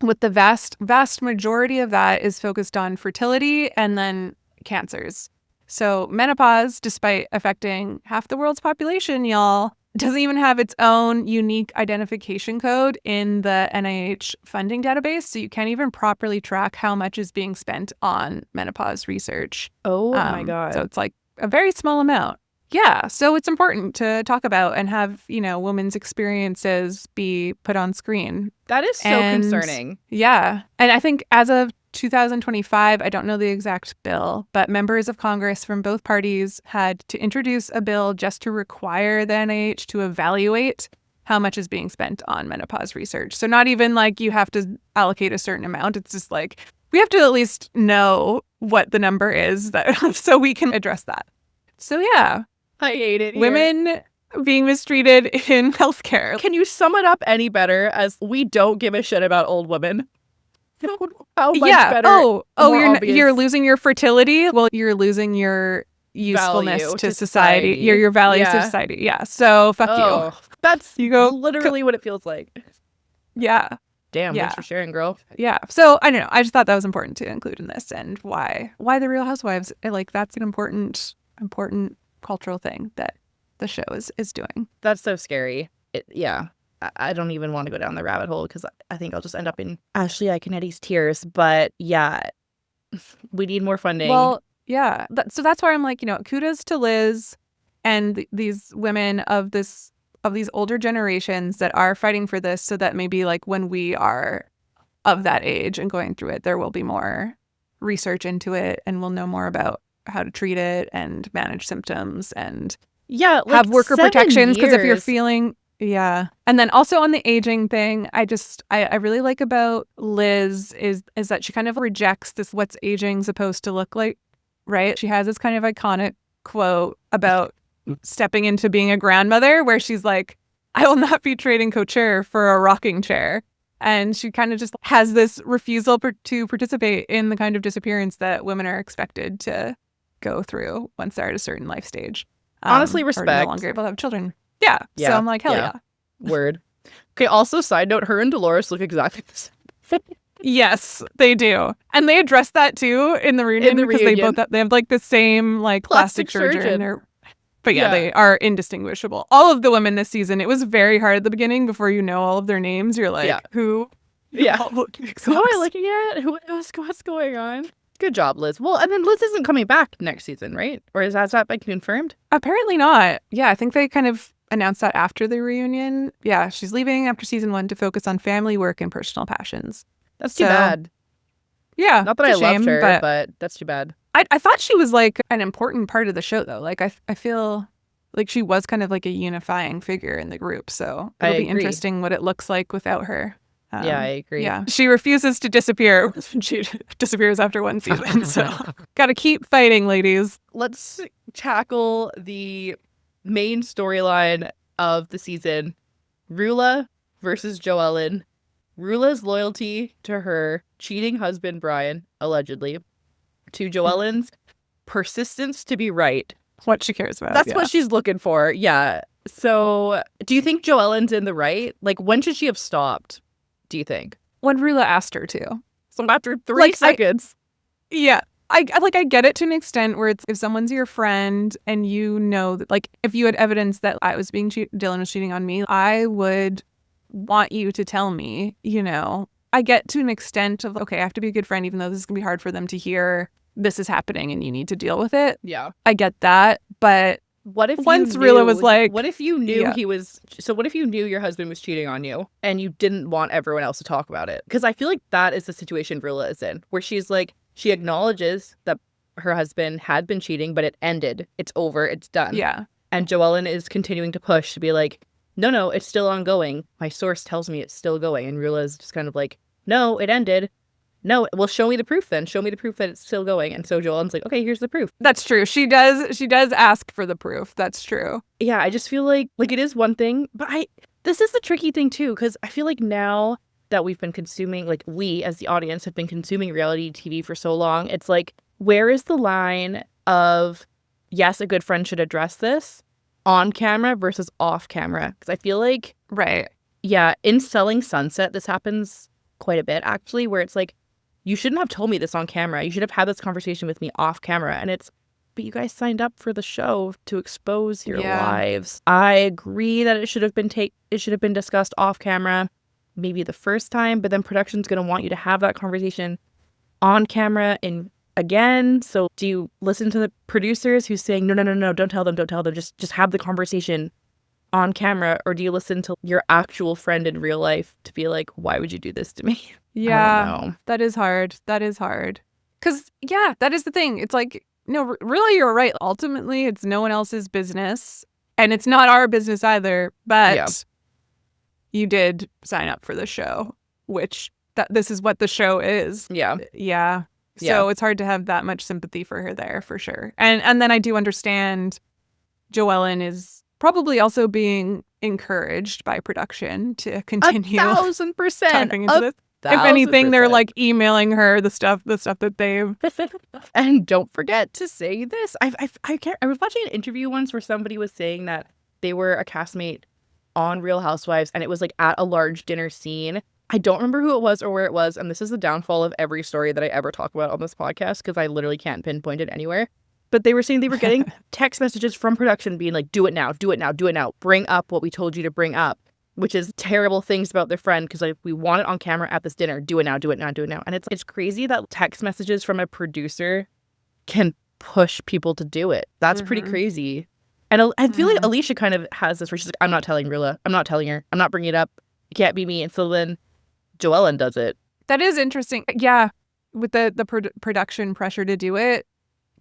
[SPEAKER 1] With the vast majority of that is focused on fertility and then cancers. So menopause, despite affecting half the world's population, y'all, doesn't even have its own unique identification code in the NIH funding database. So you can't even properly track how much is being spent on menopause research.
[SPEAKER 2] Oh my God.
[SPEAKER 1] So it's like a very small amount. Yeah. So it's important to talk about and have, women's experiences be put on screen.
[SPEAKER 2] That is so concerning.
[SPEAKER 1] Yeah. And I think as of 2025, I don't know the exact bill, but members of Congress from both parties had to introduce a bill just to require the NIH to evaluate how much is being spent on menopause research. So not even like you have to allocate a certain amount. It's just like we have to at least know what the number is so we can address that. So yeah.
[SPEAKER 2] I hate it here.
[SPEAKER 1] Women being mistreated in healthcare.
[SPEAKER 2] Can you sum it up any better as we don't give a shit about old women? How much better?
[SPEAKER 1] You're losing your fertility. Well, you're losing your usefulness to society. Your values to society. Yeah. So fuck you.
[SPEAKER 2] That's literally what it feels like.
[SPEAKER 1] Yeah.
[SPEAKER 2] Damn. Thanks for sharing, girl.
[SPEAKER 1] Yeah. So I don't know. I just thought that was important to include in this, and why the Real Housewives, like, that's an important cultural thing that the show is doing.
[SPEAKER 2] That's so scary. I don't even want to go down the rabbit hole because I think I'll just end up in Ashley Iconetti's tears. But yeah, we need more funding.
[SPEAKER 1] Well, yeah. So that's why I'm like, kudos to Liz and these women of these older generations that are fighting for this, so that maybe like when we are of that age and going through it, there will be more research into it and we'll know more about how to treat it and manage symptoms and have worker protections. Because if you're feeling... Yeah. And then also on the aging thing, I really like about Liz is that she kind of rejects this what's aging supposed to look like, right? She has this kind of iconic quote about stepping into being a grandmother where she's like, I will not be trading couture for a rocking chair. And she kind of just has this refusal to participate in the kind of disappearance that women are expected to go through once they're at a certain life stage.
[SPEAKER 2] Honestly, respect.
[SPEAKER 1] Or no longer able to have children. Yeah. So I'm like, hell yeah.
[SPEAKER 2] Word. Okay, also, side note, her and Dolores look exactly the same.
[SPEAKER 1] Yes, they do. And they address that too in the reunion because they have like the same like plastic surgeon. But they are indistinguishable. All of the women this season, it was very hard at the beginning before you know all of their names. You're like, who?
[SPEAKER 2] Yeah. Who am I looking at? What's going on? Good job, Liz. Well, and then Liz isn't coming back next season, right? Or has that been confirmed?
[SPEAKER 1] Apparently not. Yeah, I think they kind of announced that after the reunion. Yeah, she's leaving after season 1 to focus on family, work, and personal passions.
[SPEAKER 2] That's too bad.
[SPEAKER 1] Yeah.
[SPEAKER 2] Not that I loved her, but that's too bad.
[SPEAKER 1] I thought she was like an important part of the show, though. Like, I feel like she was kind of like a unifying figure in the group. So it'll be interesting what it looks like without her.
[SPEAKER 2] Yeah, I agree.
[SPEAKER 1] Yeah, she refuses to disappear. She disappears after one season. So gotta keep fighting, ladies.
[SPEAKER 2] Let's tackle the main storyline of the season. Rula versus Joellen. Rula's loyalty to her cheating husband, Brian, allegedly, to Joellen's persistence to be right.
[SPEAKER 1] What she cares about.
[SPEAKER 2] That's what she's looking for. Yeah. So do you think Joellen's in the right? Like, when should she have stopped, do you think?
[SPEAKER 1] When Rula asked her to.
[SPEAKER 2] So after 3 seconds.
[SPEAKER 1] I get it to an extent where it's if someone's your friend and you know that, like, if you had evidence that I was being Dylan was cheating on me, I would want you to tell me, I get to an extent of, okay, I have to be a good friend, even though this is going to be hard for them to hear this is happening and you need to deal with it.
[SPEAKER 2] Yeah.
[SPEAKER 1] I get that. But
[SPEAKER 2] what if
[SPEAKER 1] once Rula was like,
[SPEAKER 2] what if you knew what if you knew your husband was cheating on you and you didn't want everyone else to talk about it? Because I feel like that is the situation Rula is in, where she's like, she acknowledges that her husband had been cheating, but it ended. It's over. It's done.
[SPEAKER 1] Yeah.
[SPEAKER 2] And Joellen is continuing to push to be like, no, it's still ongoing. My source tells me it's still going. And Rula is just kind of like, no, it ended. No, well, show me the proof then. Show me the proof that it's still going. And so Joellen's like, okay, here's the proof.
[SPEAKER 1] That's true. She does ask for the proof. That's true.
[SPEAKER 2] Yeah, I just feel like it is one thing, but this is the tricky thing too, because I feel like now that we've been consuming, like we as the audience have been consuming reality TV for so long, it's like, where is the line of, yes, a good friend should address this on camera versus off camera? Because I feel like,
[SPEAKER 1] right.
[SPEAKER 2] Yeah, in Selling Sunset, this happens quite a bit actually, where it's like, you shouldn't have told me this on camera. You should have had this conversation with me off camera. And it's, but you guys signed up for the show to expose your lives. I agree that it should have been discussed off camera, maybe the first time, but then production's going to want you to have that conversation on camera and again. So do you listen to the producers who's saying, no, don't tell them, just have the conversation on camera? Or do you listen to your actual friend in real life to be like, why would you do this to me?
[SPEAKER 1] Yeah, I don't know. That is hard. Because, yeah, that is the thing. It's like, no, really, you're right. Ultimately, it's no one else's business. And it's not our business either. But you did sign up for the show, which this is what the show is.
[SPEAKER 2] Yeah.
[SPEAKER 1] Yeah. So it's hard to have that much sympathy for her there, for sure. And then I do understand Joellen is probably also being encouraged by production to continue
[SPEAKER 2] 1,000%
[SPEAKER 1] talking into this. If anything, they're like emailing her the stuff that they've.
[SPEAKER 2] And don't forget to say this. I was watching an interview once where somebody was saying that they were a castmate on Real Housewives, and it was like at a large dinner scene. I don't remember who it was or where it was, and this is the downfall of every story that I ever talk about on this podcast because I literally can't pinpoint it anywhere. But they were saying they were getting text messages from production being like, do it now, bring up what we told you to bring up, which is terrible things about their friend because like we want it on camera at this dinner. Do it now. And it's crazy that text messages from a producer can push people to do it. That's pretty crazy. And I feel like Alicia kind of has this where she's like, I'm not telling Rilla. I'm not telling her. I'm not bringing it up. It can't be me. And so then Joellen does it.
[SPEAKER 1] That is interesting. Yeah. With the production pressure to do it.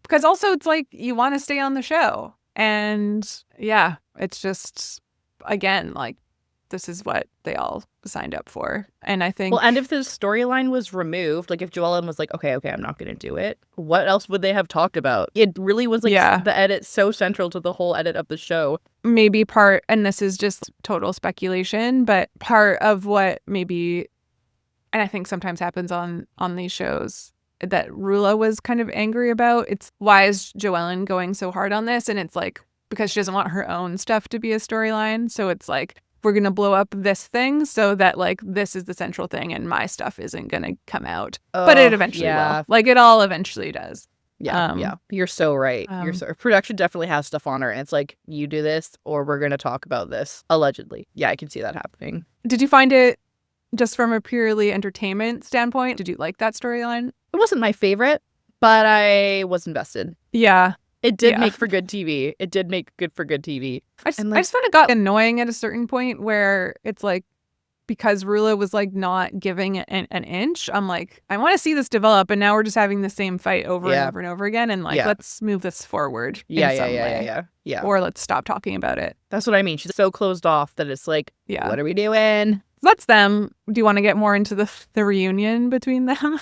[SPEAKER 1] Because also it's like you want to stay on the show. And yeah, it's just, again, like this is what they all signed up for. And I think...
[SPEAKER 2] Well, and if the storyline was removed, like if Joellen was like, okay, I'm not going to do it, what else would they have talked about? It really was like the edit so central to the whole edit of the show.
[SPEAKER 1] Maybe part, and this is just total speculation, but part of what maybe, and I think sometimes happens on these shows, that Rula was kind of angry about. It's why is Joellen going so hard on this? And it's like, because she doesn't want her own stuff to be a storyline. So it's like, we're going to blow up this thing so that like this is the central thing and my stuff isn't going to come out. But it eventually will. Like it all eventually does.
[SPEAKER 2] Yeah. You're so right. Production definitely has stuff on her and it's like, you do this or we're going to talk about this. Allegedly. Yeah, I can see that happening.
[SPEAKER 1] Did you find it just from a purely entertainment standpoint? Did you like that storyline?
[SPEAKER 2] It wasn't my favorite, but I was invested.
[SPEAKER 1] Yeah.
[SPEAKER 2] It did make for good TV. It did make good for good TV.
[SPEAKER 1] I just found it got annoying at a certain point where it's like, because Rula was like not giving an inch, I'm like, I want to see this develop, and now we're just having the same fight over and over and over again, and like, let's move this forward in some way. Or let's stop talking about it.
[SPEAKER 2] That's what I mean. She's so closed off that it's like, what are we doing?
[SPEAKER 1] That's them. Do you want to get more into the reunion between them?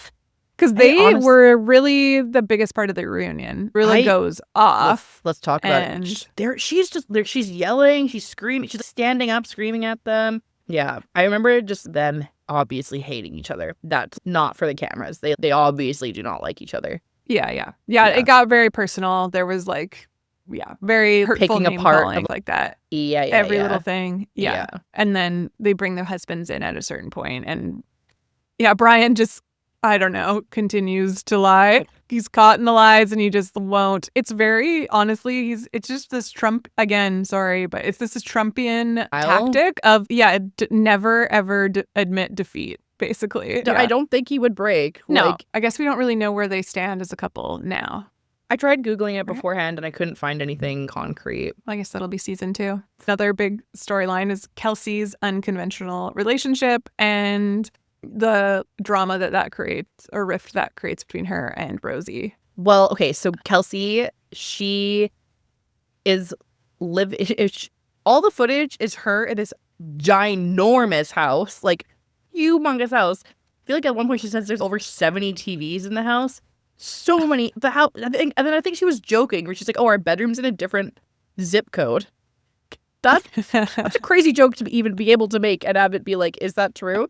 [SPEAKER 1] Because they were really the biggest part of the reunion. Really goes off.
[SPEAKER 2] Let's talk about it. She's yelling, she's screaming, she's standing up, screaming at them. Yeah, I remember just them obviously hating each other. That's not for the cameras. They obviously do not like each other.
[SPEAKER 1] Yeah. It got very personal. There was like, very hurtful
[SPEAKER 2] picking
[SPEAKER 1] name
[SPEAKER 2] apart
[SPEAKER 1] calling, like that.
[SPEAKER 2] Every
[SPEAKER 1] little thing. Yeah. And then they bring their husbands in at a certain point, and Brian just, I don't know, continues to lie. He's caught in the lies and he just won't. It's very, honestly, it's just this Trump, again, sorry, but it's this Trumpian tactic of, never ever admit defeat, basically.
[SPEAKER 2] I don't think he would break.
[SPEAKER 1] No, I guess we don't really know where they stand as a couple now.
[SPEAKER 2] I tried Googling it beforehand and I couldn't find anything concrete.
[SPEAKER 1] I guess that'll be season 2. Another big storyline is Kelsey's unconventional relationship and the drama that creates, or rift that creates between her and Rosie.
[SPEAKER 2] Well, okay, so Kelsey, she is all the footage is her in this ginormous house, like humongous house. I feel like at one point she says there's over 70 TVs in the house. So many. The house, and then I think she was joking where she's like, "Oh, our bedroom's in a different zip code." That's a crazy joke to even be able to make and have it be like, "Is that true?"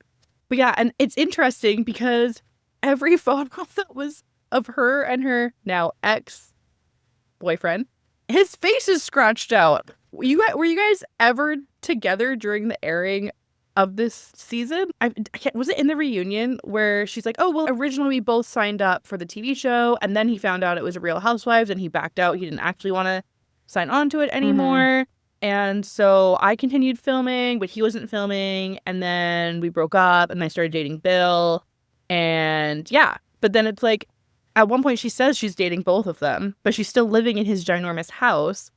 [SPEAKER 2] But yeah, and it's interesting because every photo that was of her and her now ex-boyfriend, his face is scratched out. Were you guys ever together during the airing of this season. I can't, was it in the reunion where she's like, oh, well, originally we both signed up for the TV show, and then he found out it was a Real Housewives, and he backed out. He didn't actually want to sign on to it anymore. Mm-hmm. And so I continued filming, but he wasn't filming. And then we broke up, and I started dating Bill. And yeah, but then it's like, at one point she says she's dating both of them, but she's still living in his ginormous house.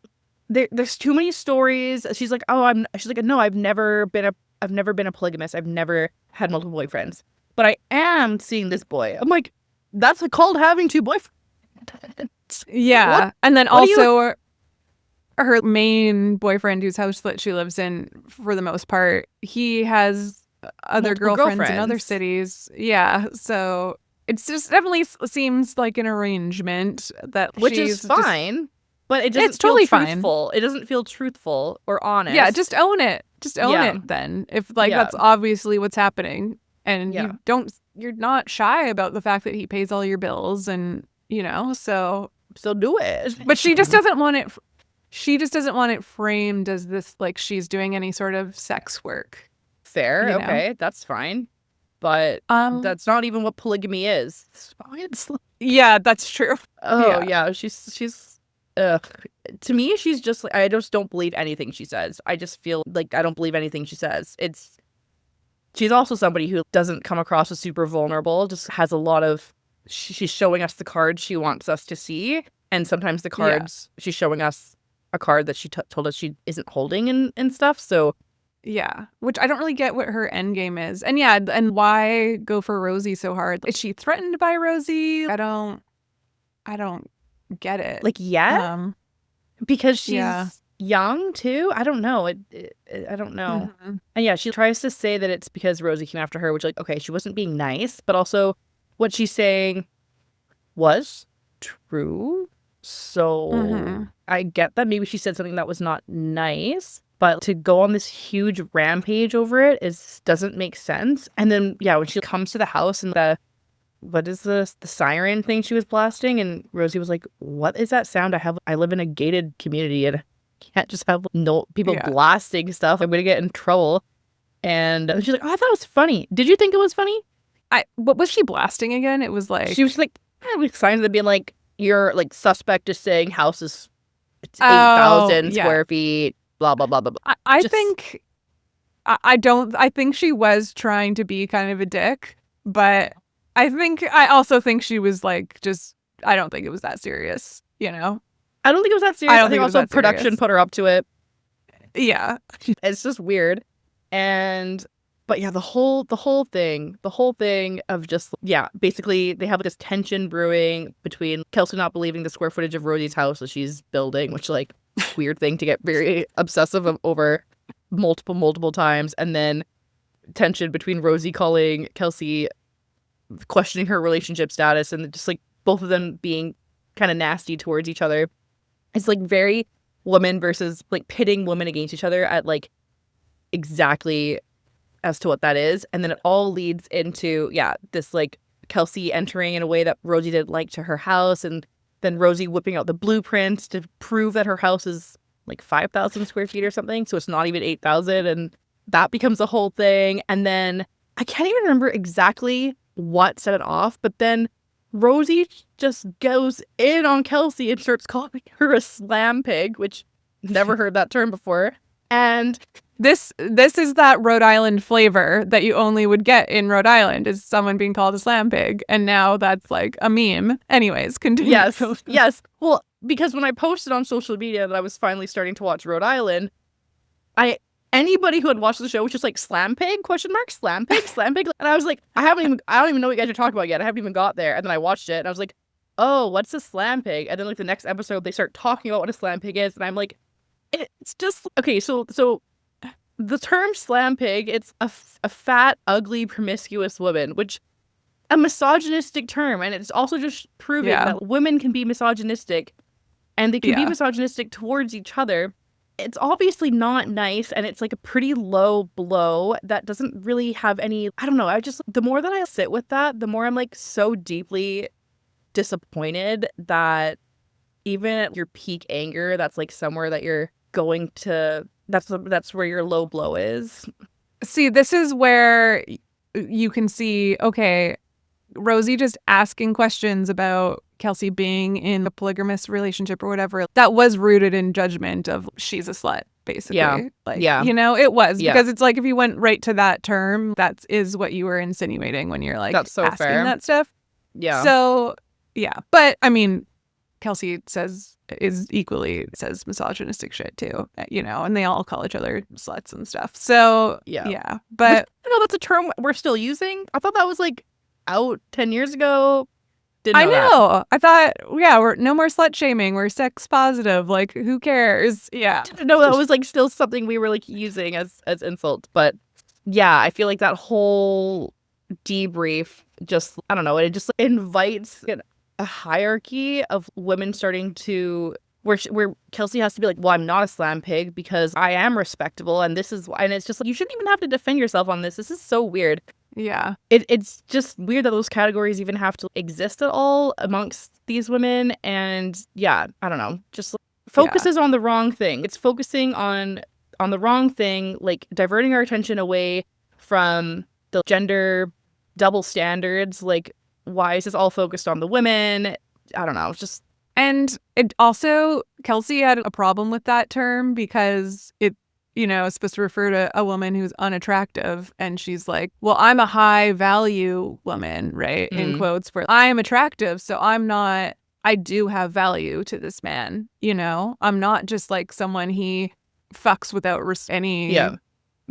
[SPEAKER 2] There's too many stories. She's like, she's like, no, I've never been a polygamist. I've never had multiple boyfriends, but I am seeing this boy. I'm like, that's called having two boyfriends.
[SPEAKER 1] Yeah. What? And then also her main boyfriend, whose house that she lives in for the most part, he has other girlfriends in other cities. Yeah. So it's just definitely seems like an arrangement which is
[SPEAKER 2] fine. But it doesn't feel truthful. It doesn't feel truthful or honest.
[SPEAKER 1] Yeah, just own it. Just own it then. If that's obviously what's happening, and you're not shy about the fact that he pays all your bills, and so
[SPEAKER 2] do it.
[SPEAKER 1] But she just doesn't want it. She just doesn't want it framed as this like she's doing any sort of sex work.
[SPEAKER 2] Fair, okay, that's fine. But that's not even what polygamy is.
[SPEAKER 1] Yeah, that's true.
[SPEAKER 2] Oh yeah, she's. Ugh. To me, she's just like, I just don't believe anything she says. I just feel like I don't believe anything she says. She's also somebody who doesn't come across as super vulnerable, just has a lot of, she's showing us the cards she wants us to see. And sometimes the cards, she's showing us a card that she told us she isn't holding and stuff. So
[SPEAKER 1] yeah, which I don't really get what her end game is. And yeah, and why go for Rosie so hard? Is she threatened by Rosie? I don't get it.
[SPEAKER 2] Like, because she's young too. I don't know. I don't know. Mm-hmm. And yeah, she tries to say that it's because Rosie came after her, which, like, okay, she wasn't being nice, but also what she's saying was true. So I get that maybe she said something that was not nice, but to go on this huge rampage over it doesn't make sense. And then when she comes to the house and what is the siren thing she was blasting? And Rosie was like, what is that sound? I live in a gated community and I can't just have people blasting stuff. I'm going to get in trouble. And she's like, oh, I thought it was funny. Did you think it was funny?
[SPEAKER 1] What was she blasting again? It was like...
[SPEAKER 2] She was like, signs of being like, you're like suspect is saying house is 8,000 square feet, blah, blah, blah, blah, blah.
[SPEAKER 1] I think she was trying to be kind of a dick, but... I also think she was like, I don't think it was that serious,
[SPEAKER 2] I don't think it was that serious. I think also production put her up to it.
[SPEAKER 1] Yeah.
[SPEAKER 2] It's just weird. But yeah, the whole thing of just, basically they have this tension brewing between Kelsey not believing the square footage of Rosie's house that she's building, which, like, weird thing to get very obsessive over multiple times. And then tension between Rosie calling Kelsey, questioning her relationship status, and just like both of them being kind of nasty towards each other. It's like very woman versus, like, pitting women against each other at like exactly as to what that is. And then it all leads into this like Kelsey entering in a way that Rosie didn't like to her house, and then Rosie whipping out the blueprints to prove that her house is like 5,000 square feet or something, so it's not even 8,000, and that becomes a whole thing. And then I can't even remember exactly what set it off, but then Rosie just goes in on Kelsey and starts calling her a slam pig, which never heard that term before. And
[SPEAKER 1] this is that Rhode Island flavor that you only would get in Rhode Island, is someone being called a slam pig, and now that's like a meme. Anyways, continue.
[SPEAKER 2] Yes. Well, because when I posted on social media that I was finally starting to watch Rhode Island, anybody who had watched the show was just like, slam pig, ? Slam pig. And I was like, I don't even know what you guys are talking about yet. I haven't even got there. And then I watched it and I was like, oh, what's a slam pig? And then like the next episode, they start talking about what a slam pig is. And I'm like, it's just, okay, so the term slam pig, it's a fat, ugly, promiscuous woman, which a misogynistic term. And it's also just proving that women can be misogynistic, and they can be misogynistic towards each other. It's obviously not nice, and it's like a pretty low blow that doesn't really have any, I don't know, the more that I sit with that, the more I'm like so deeply disappointed that even at your peak anger, that's like somewhere that you're going to, that's where your low blow is.
[SPEAKER 1] See, this is where you can see, okay, Rosie just asking questions about Kelsey being in a polygamous relationship or whatever, that was rooted in judgment of she's a slut, basically.
[SPEAKER 2] Yeah.
[SPEAKER 1] You know, it was. Because it's like if you went right to that term, that is what you were insinuating when you're like
[SPEAKER 2] That's so
[SPEAKER 1] asking
[SPEAKER 2] fair.
[SPEAKER 1] that stuff.
[SPEAKER 2] Yeah.
[SPEAKER 1] So, yeah. But, I mean, Kelsey says misogynistic shit too, you know, and they all call each other sluts and stuff. So yeah. But
[SPEAKER 2] that's a term we're still using. I thought that was like out 10 years ago.
[SPEAKER 1] I know. I thought, we're no more slut shaming. We're sex positive. Like, who cares? Yeah.
[SPEAKER 2] No, that was like still something we were like using as insults. But yeah, I feel like that whole debrief just, I don't know, it just invites a hierarchy of women starting to where Kelsey has to be like, well, I'm not a slam pig because I am respectable, and this is, and it's just like, you shouldn't even have to defend yourself on this. This is so weird.
[SPEAKER 1] Yeah.
[SPEAKER 2] It's just weird that those categories even have to exist at all amongst these women. And yeah, I don't know, just focuses on the wrong thing. It's focusing on the wrong thing, like diverting our attention away from the gender double standards. Like, why is this all focused on the women? I don't know. Just,
[SPEAKER 1] and it also, Kelsey had a problem with that term because it, you know, is supposed to refer to a woman who's unattractive, and she's like, well, I'm a high value woman, right? In quotes, where I am attractive, so I do have value to this man, you know? I'm not just like someone he fucks without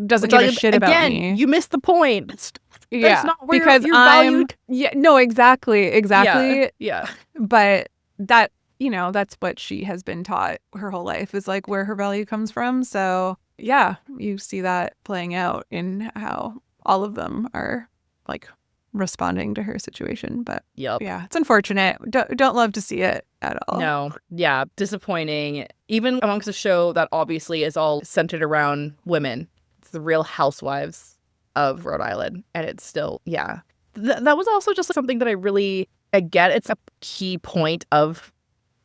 [SPEAKER 1] doesn't give a shit about me.
[SPEAKER 2] You missed the point.
[SPEAKER 1] That's
[SPEAKER 2] not where
[SPEAKER 1] because
[SPEAKER 2] you're valued.
[SPEAKER 1] Exactly.
[SPEAKER 2] Yeah.
[SPEAKER 1] But that, you know, that's what she has been taught her whole life, is like where her value comes from. So yeah, you see that playing out in how all of them are like responding to her situation. But yeah, it's unfortunate. Don't love to see it at all.
[SPEAKER 2] No. Yeah. Disappointing. Even amongst a show that obviously is all centered around women. It's the Real Housewives of Rhode Island. And it's still, that was also just something that I get. It's a key point of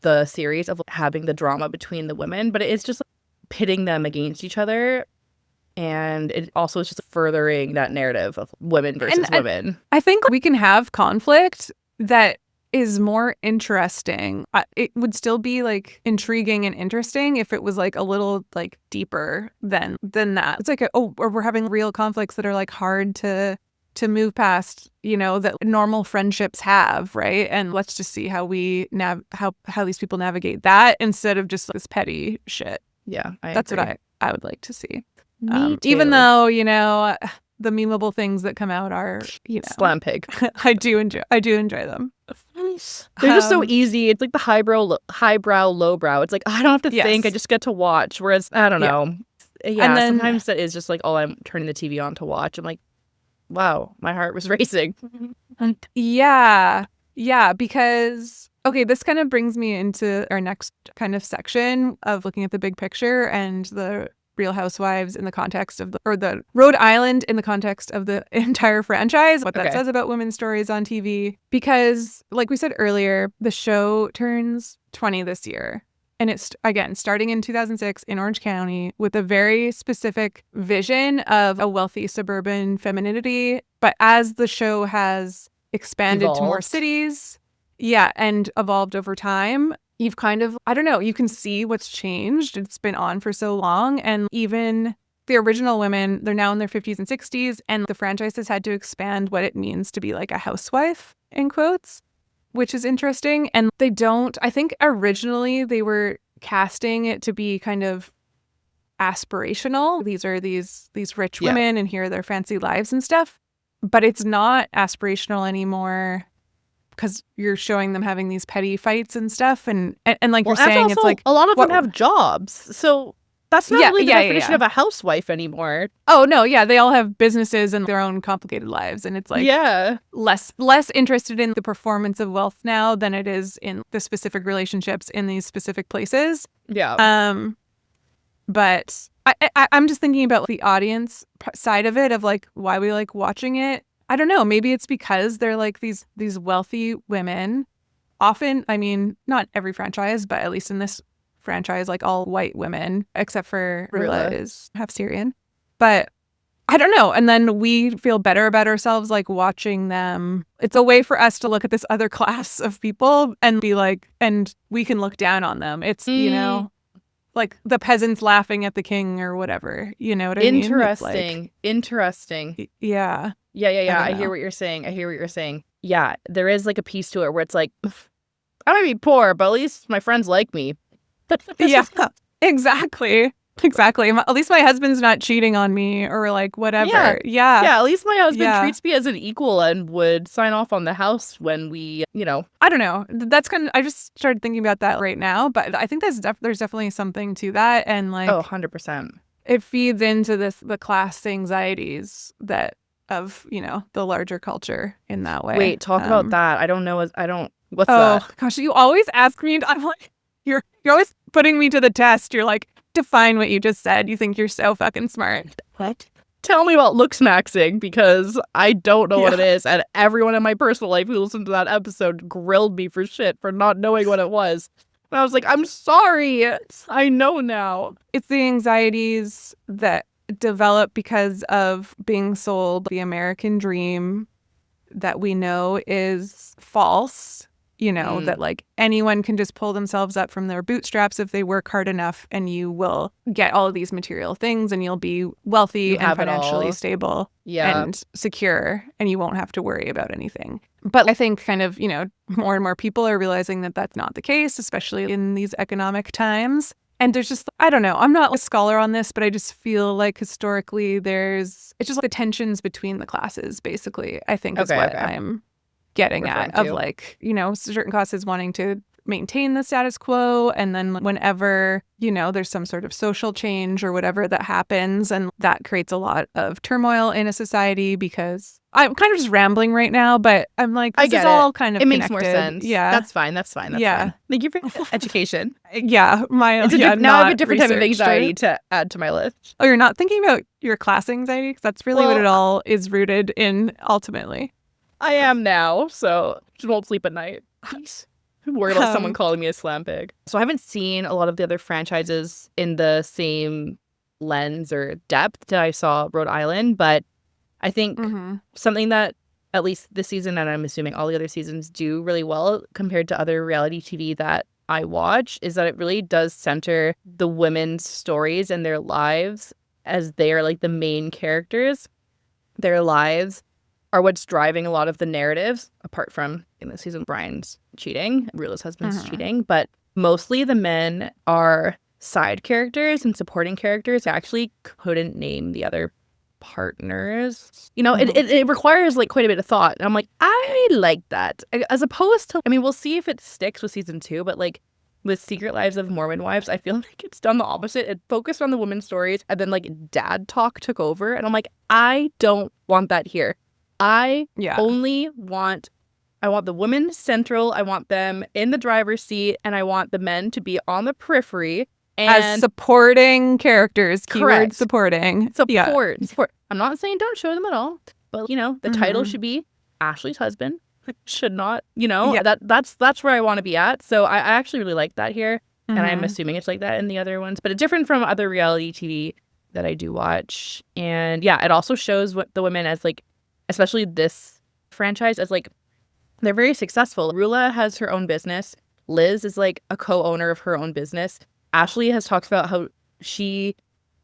[SPEAKER 2] the series of having the drama between the women, but it's just pitting them against each other. And it also is just furthering that narrative of women versus women.
[SPEAKER 1] I think we can have conflict that is more interesting. It would still be like intriguing and interesting if it was like a little like deeper than that. It's like, or we're having real conflicts that are like hard to move past, you know, that normal friendships have, right? And let's just see how how these people navigate that instead of just this petty shit.
[SPEAKER 2] Yeah,
[SPEAKER 1] that's
[SPEAKER 2] agree.
[SPEAKER 1] what I would like to see.
[SPEAKER 2] Me too.
[SPEAKER 1] Even though, you know, the memeable things that come out are, you know,
[SPEAKER 2] slam pig.
[SPEAKER 1] I do enjoy them.
[SPEAKER 2] They're just so easy. It's like the highbrow, lowbrow. It's like, I don't have to think. I just get to watch. Whereas, I don't know. Yeah, and then, sometimes that is just like, oh, I'm turning the TV on to watch. I'm like, wow, my heart was racing.
[SPEAKER 1] Yeah, because, okay, this kind of brings me into our next kind of section of looking at the big picture and the Real Housewives in the context of the Rhode Island in the context of the entire franchise, what that says about women's stories on TV. Because, like we said earlier, the show turns 20 this year. And it's, again, starting in 2006 in Orange County with a very specific vision of a wealthy suburban femininity. But as the show has expanded to more cities, and evolved over time, you've kind of, I don't know, you can see what's changed. It's been on for so long. And even the original women, they're now in their 50s and 60s. And the franchise has had to expand what it means to be like a housewife, in quotes, which is interesting. And I think originally they were casting it to be kind of aspirational. These are these rich women and here are their fancy lives and stuff. But it's not aspirational anymore, because you're showing them having these petty fights and stuff, and like you're saying, it's like
[SPEAKER 2] a lot of them have jobs, so that's not really the definition of a housewife anymore.
[SPEAKER 1] Oh no, they all have businesses and their own complicated lives, and it's like less interested in the performance of wealth now than it is in the specific relationships in these specific places. But I'm just thinking about the audience side of it, of like why we like watching it. I don't know. Maybe it's because they're like these wealthy women. Often, I mean, not every franchise, but at least in this franchise, like all white women, except for Rilla is half Syrian. But I don't know. And then we feel better about ourselves, like watching them. It's a way for us to look at this other class of people and be like, and we can look down on them. It's, you know, like the peasants laughing at the king or whatever. You know what I mean?
[SPEAKER 2] Interesting.
[SPEAKER 1] Yeah.
[SPEAKER 2] Yeah. I hear what you're saying. Yeah, there is like a piece to it where it's like, I might be poor, but at least my friends like me.
[SPEAKER 1] Yeah, exactly. At least my husband's not cheating on me or like whatever. Yeah.
[SPEAKER 2] At least my husband treats me as an equal and would sign off on the house when we, you know.
[SPEAKER 1] I don't know. That's kind of, I just started thinking about that right now, but I think there's definitely something to that. And like,
[SPEAKER 2] 100%.
[SPEAKER 1] It feeds into the class anxieties that of, you know, the larger culture in that way.
[SPEAKER 2] Wait, talk about that. What's that?
[SPEAKER 1] Oh gosh, you always ask me. I'm like, you're always putting me to the test. You're like, define what you just said. You think you're so fucking smart.
[SPEAKER 2] What? Tell me about looks maxing, because I don't know what it is. And everyone in my personal life who listened to that episode grilled me for shit for not knowing what it was. And I was like, I'm sorry. I know now.
[SPEAKER 1] It's the anxieties that develop because of being sold the American dream that we know is false. You know, that like anyone can just pull themselves up from their bootstraps if they work hard enough, and you will get all of these material things and you'll be wealthy and financially stable and secure, and you won't have to worry about anything. But I think kind of, you know, more and more people are realizing that that's not the case, especially in these economic times. And there's just, I don't know, I'm not a scholar on this, but I just feel like historically it's just like the tensions between the classes, basically, I think is what I'm getting at, of like, you know, certain classes wanting to maintain the status quo, and then whenever, you know, there's some sort of social change or whatever that happens, and that creates a lot of turmoil in a society. Because I'm kind of just rambling right now, but I'm like, this is all kind of
[SPEAKER 2] connected.
[SPEAKER 1] Makes more
[SPEAKER 2] sense.
[SPEAKER 1] Yeah,
[SPEAKER 2] that's fine. Fine. Thank you for education.
[SPEAKER 1] Now I have a different type of anxiety
[SPEAKER 2] to add to my list.
[SPEAKER 1] Oh, you're not thinking about your class anxiety? Because that's really what it all is rooted in ultimately.
[SPEAKER 2] I am now, so just won't sleep at night. Please. I'm worried about someone calling me a slam pig. So I haven't seen a lot of the other franchises in the same lens or depth that I saw Rhode Island, but I think something that at least this season, and I'm assuming all the other seasons, do really well compared to other reality TV that I watch, is that it really does center the women's stories and their lives as they are like the main characters. Their lives are what's driving a lot of the narratives, apart from in this season Brian's cheating, Reala's husband's cheating, but mostly the men are side characters and supporting characters. I actually couldn't name the other partners. You know, it requires like quite a bit of thought. And I'm like, I like that. As opposed to, I mean, we'll see if it sticks with season 2, but like with Secret Lives of Mormon Wives, I feel like it's done the opposite. It focused on the women's stories, and then like dad talk took over. And I'm like, I don't want that here. I want the women central. I want them in the driver's seat, and I want the men to be on the periphery
[SPEAKER 1] as supporting characters. Keyword supporting.
[SPEAKER 2] Support. I'm not saying don't show them at all, but you know, the title should be Ashley's husband. Should not, you know, that's where I want to be at. So I actually really like that here, and I'm assuming it's like that in the other ones, but it's different from other reality TV that I do watch. And yeah, it also shows what the women as like, especially this franchise, as like they're very successful. Rula has her own business. Liz is like a co-owner of her own business. Ashley has talked about how she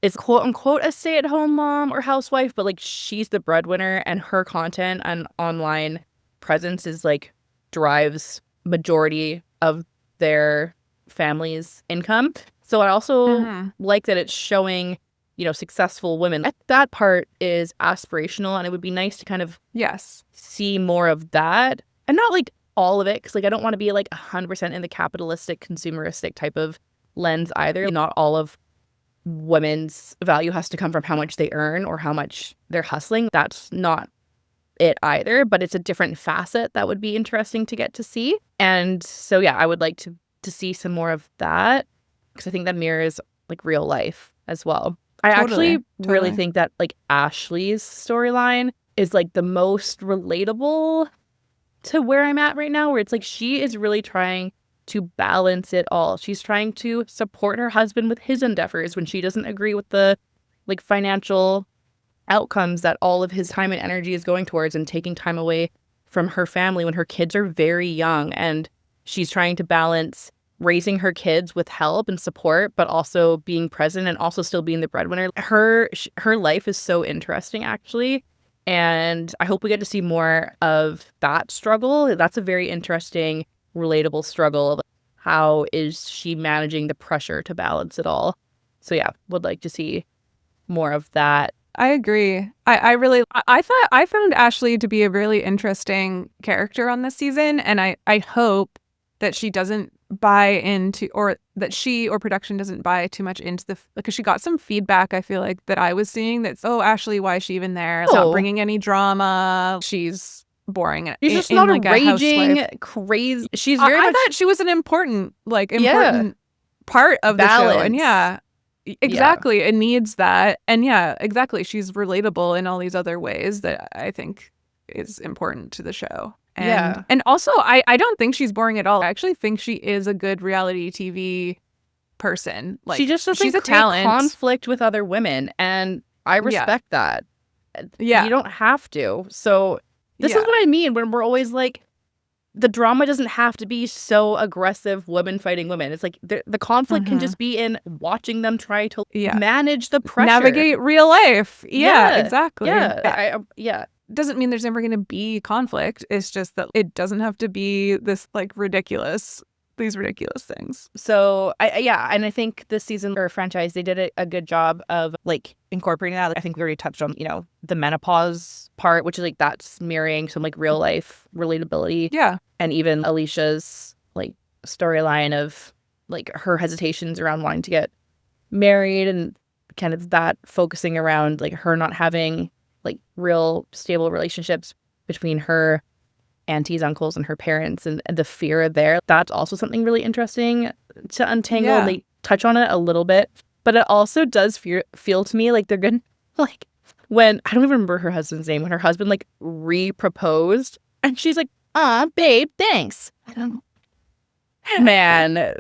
[SPEAKER 2] is quote unquote a stay-at-home mom or housewife, but like she's the breadwinner, and her content and online presence is like drives majority of their family's income. So I also like that it's showing, you know, successful women. That part is aspirational, and it would be nice to kind of see more of that, and not like all of it, because like I don't want to be like 100% in the capitalistic, consumeristic type of lens either. Not all of women's value has to come from how much they earn or how much they're hustling. That's not it either, but it's a different facet that would be interesting to get to see. And so yeah, I would like to see some more of that, because I think that mirrors like real life as well. I actually really think that like Ashley's storyline is like the most relatable to where I'm at right now, where it's like she is really trying to balance it all. She's trying to support her husband with his endeavors when she doesn't agree with the like financial outcomes that all of his time and energy is going towards, and taking time away from her family when her kids are very young, and she's trying to balance raising her kids with help and support, but also being present and also still being the breadwinner. Her life is so interesting, actually. And I hope we get to see more of that struggle. That's a very interesting, relatable struggle. How is she managing the pressure to balance it all? So yeah, would like to see more of that.
[SPEAKER 1] I agree. I found Ashley to be a really interesting character on this season, and I hope that she doesn't buy into, or that she or production doesn't buy too much into because she got some feedback, I feel like, that I was seeing that's, oh, Ashley, why is she even there? It's not bringing any drama. She's boring.
[SPEAKER 2] She's just not like a raging, crazy. She's very
[SPEAKER 1] I thought she was an important part of
[SPEAKER 2] balance.
[SPEAKER 1] The show. And yeah, exactly. It needs that. And yeah, exactly. She's relatable in all these other ways that I think is important to the show. And also, I don't think she's boring at all. I actually think she is a good reality TV person. Like,
[SPEAKER 2] she just doesn't create conflict with other women, and I respect that. Yeah. You don't have to. So this is what I mean when we're always like, the drama doesn't have to be so aggressive, women fighting women. It's like the conflict can just be in watching them try to manage the pressure.
[SPEAKER 1] Navigate real life. Yeah, exactly.
[SPEAKER 2] Yeah.
[SPEAKER 1] Doesn't mean there's never going to be conflict. It's just that it doesn't have to be this like these ridiculous things.
[SPEAKER 2] So and I think this season or franchise, they did a good job of like incorporating that. I think we already touched on, the menopause part, which is like that's mirroring some like real life relatability.
[SPEAKER 1] Yeah.
[SPEAKER 2] And even Alicia's like storyline of like her hesitations around wanting to get married, and kind of that focusing around like her not having like real stable relationships between her aunties, uncles, and her parents, and the fear there. That's also something really interesting to untangle. And they touch on it a little bit, but it also does feel to me like they're gonna, like, when, I don't even remember her husband's name, when her husband like re-proposed and she's like, babe, thanks. I don't know. Man,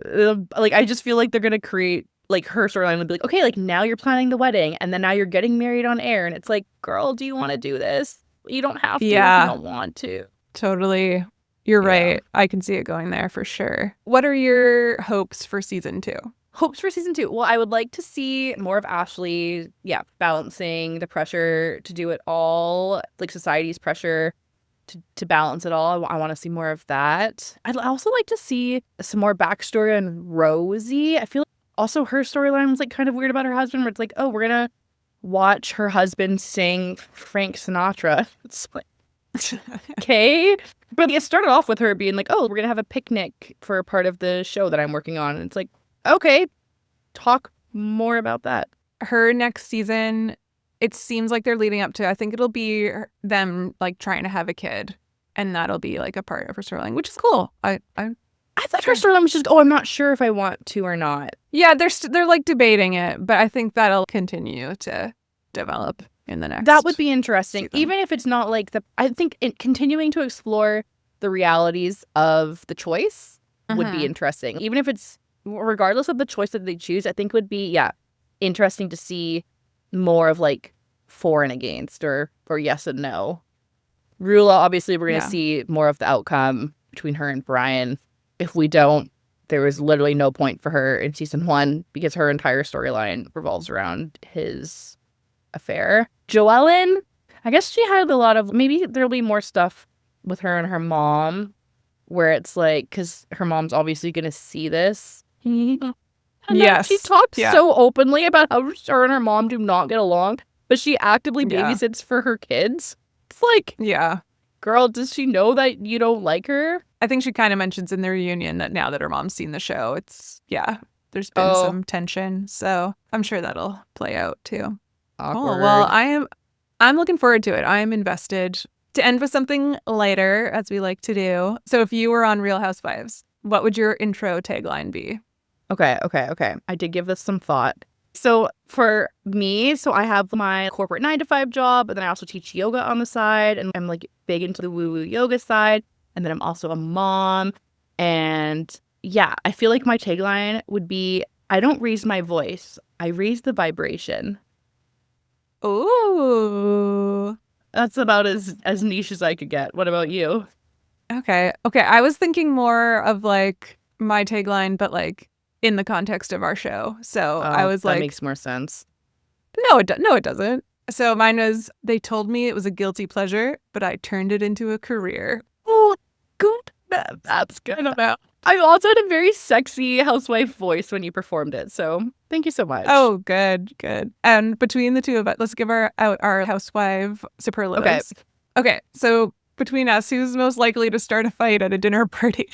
[SPEAKER 2] like, I just feel like they're gonna create, like, her storyline would be like, okay, like, now you're planning the wedding, and then now you're getting married on air, and it's like, girl, do you want to do this? You don't have to if you don't want to.
[SPEAKER 1] Totally. You're right. I can see it going there for sure. What are your hopes for season 2?
[SPEAKER 2] Hopes for season 2? Well, I would like to see more of Ashley, balancing the pressure to do it all, like society's pressure to balance it all. I want to see more of that. I'd also like to see some more backstory on Rosie. I feel like also her storyline was like kind of weird about her husband, where it's like, oh, we're going to watch her husband sing Frank Sinatra. It's like, okay. But it started off with her being like, oh, we're going to have a picnic for a part of the show that I'm working on. And it's like, okay, talk more about that.
[SPEAKER 1] Her next season, it seems like they're leading up to, I think it'll be them like trying to have a kid, and that'll be like a part of her storyline, which is cool. I
[SPEAKER 2] thought her storyline was just, oh, I'm not sure if I want to or not.
[SPEAKER 1] Yeah, they're like debating it, but I think that'll continue to develop in the next.
[SPEAKER 2] That would be interesting,
[SPEAKER 1] season.
[SPEAKER 2] Even if it's not like I think continuing to explore the realities of the choice would be interesting. Even if it's, regardless of the choice that they choose, I think would be, interesting to see more of like for and against, or yes and no. Rula, obviously, we're going to see more of the outcome between her and Brian. If we don't, there was literally no point for her in season 1 because her entire storyline revolves around his affair. Joellen, I guess she had a lot of, maybe there'll be more stuff with her and her mom, where it's like, because her mom's obviously going to see this.
[SPEAKER 1] Yes.
[SPEAKER 2] She talks so openly about how her and her mom do not get along, but she actively babysits for her kids. It's like, girl, does she know that you don't like her?
[SPEAKER 1] I think she kind of mentions in the reunion that now that her mom's seen the show, it's, there's been some tension. So I'm sure that'll play out too.
[SPEAKER 2] Awkward.
[SPEAKER 1] Oh, well, I'm looking forward to it. I am invested. To end with something lighter, as we like to do. So if you were on Real Housewives, what would your intro tagline be?
[SPEAKER 2] Okay. I did give this some thought. So for me, I have my corporate 9-to-5 job, but then I also teach yoga on the side, and I'm like big into the woo-woo yoga side. And then I'm also a mom. And I feel like my tagline would be, I don't raise my voice, I raise the vibration.
[SPEAKER 1] Ooh.
[SPEAKER 2] That's about as niche as I could get. What about you?
[SPEAKER 1] Okay. I was thinking more of like my tagline, but like in the context of our show. So I was like,
[SPEAKER 2] that makes more sense.
[SPEAKER 1] No, it doesn't. So mine was, they told me it was a guilty pleasure, but I turned it into a career.
[SPEAKER 2] Oh, good. That's good. I don't know. I also had a very sexy housewife voice when you performed it. So thank you so much.
[SPEAKER 1] Oh, good. And between the two of us, let's give our housewife superlatives. Okay. So between us, who's most likely to start a fight at a dinner party?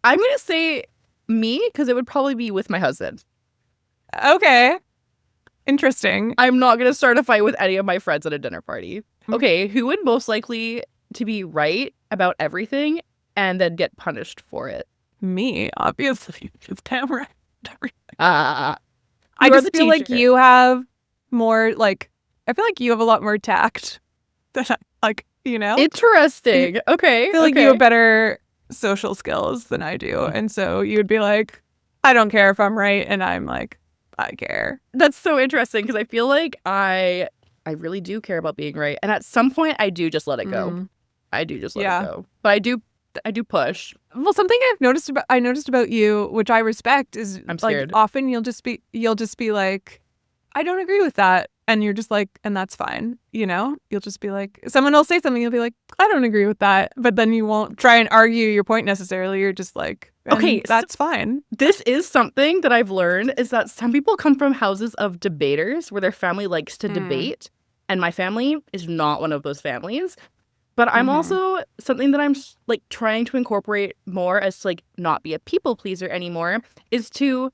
[SPEAKER 2] I'm going to say me, because it would probably be with my husband.
[SPEAKER 1] Okay. Interesting.
[SPEAKER 2] I'm not going to start a fight with any of my friends at a dinner party. Okay, who would most likely to be right about everything and then get punished for it?
[SPEAKER 1] Me, obviously. It's camera.
[SPEAKER 2] I
[SPEAKER 1] just feel like you have more, like, I feel like you have a lot more tact than like, you know?
[SPEAKER 2] Interesting. Okay.
[SPEAKER 1] I feel like you have better social skills than I do. And so you would be like, I don't care if I'm right. And I'm like, I care.
[SPEAKER 2] That's so interesting because I feel like I really do care about being right. And at some point I do just let it go. I do just let it go. But I do push.
[SPEAKER 1] Well, something I noticed about you, which I respect, is
[SPEAKER 2] I'm scared.
[SPEAKER 1] Like often you'll just be like, I don't agree with that. And you're just like, and that's fine. You know, you'll just be like, someone will say something, you'll be like, I don't agree with that. But then you won't try and argue your point necessarily. You're just like, okay, that's fine.
[SPEAKER 2] This is something that I've learned is that some people come from houses of debaters where their family likes to debate. And my family is not one of those families. But I'm also something that I'm like trying to incorporate more as to like not be a people pleaser anymore is to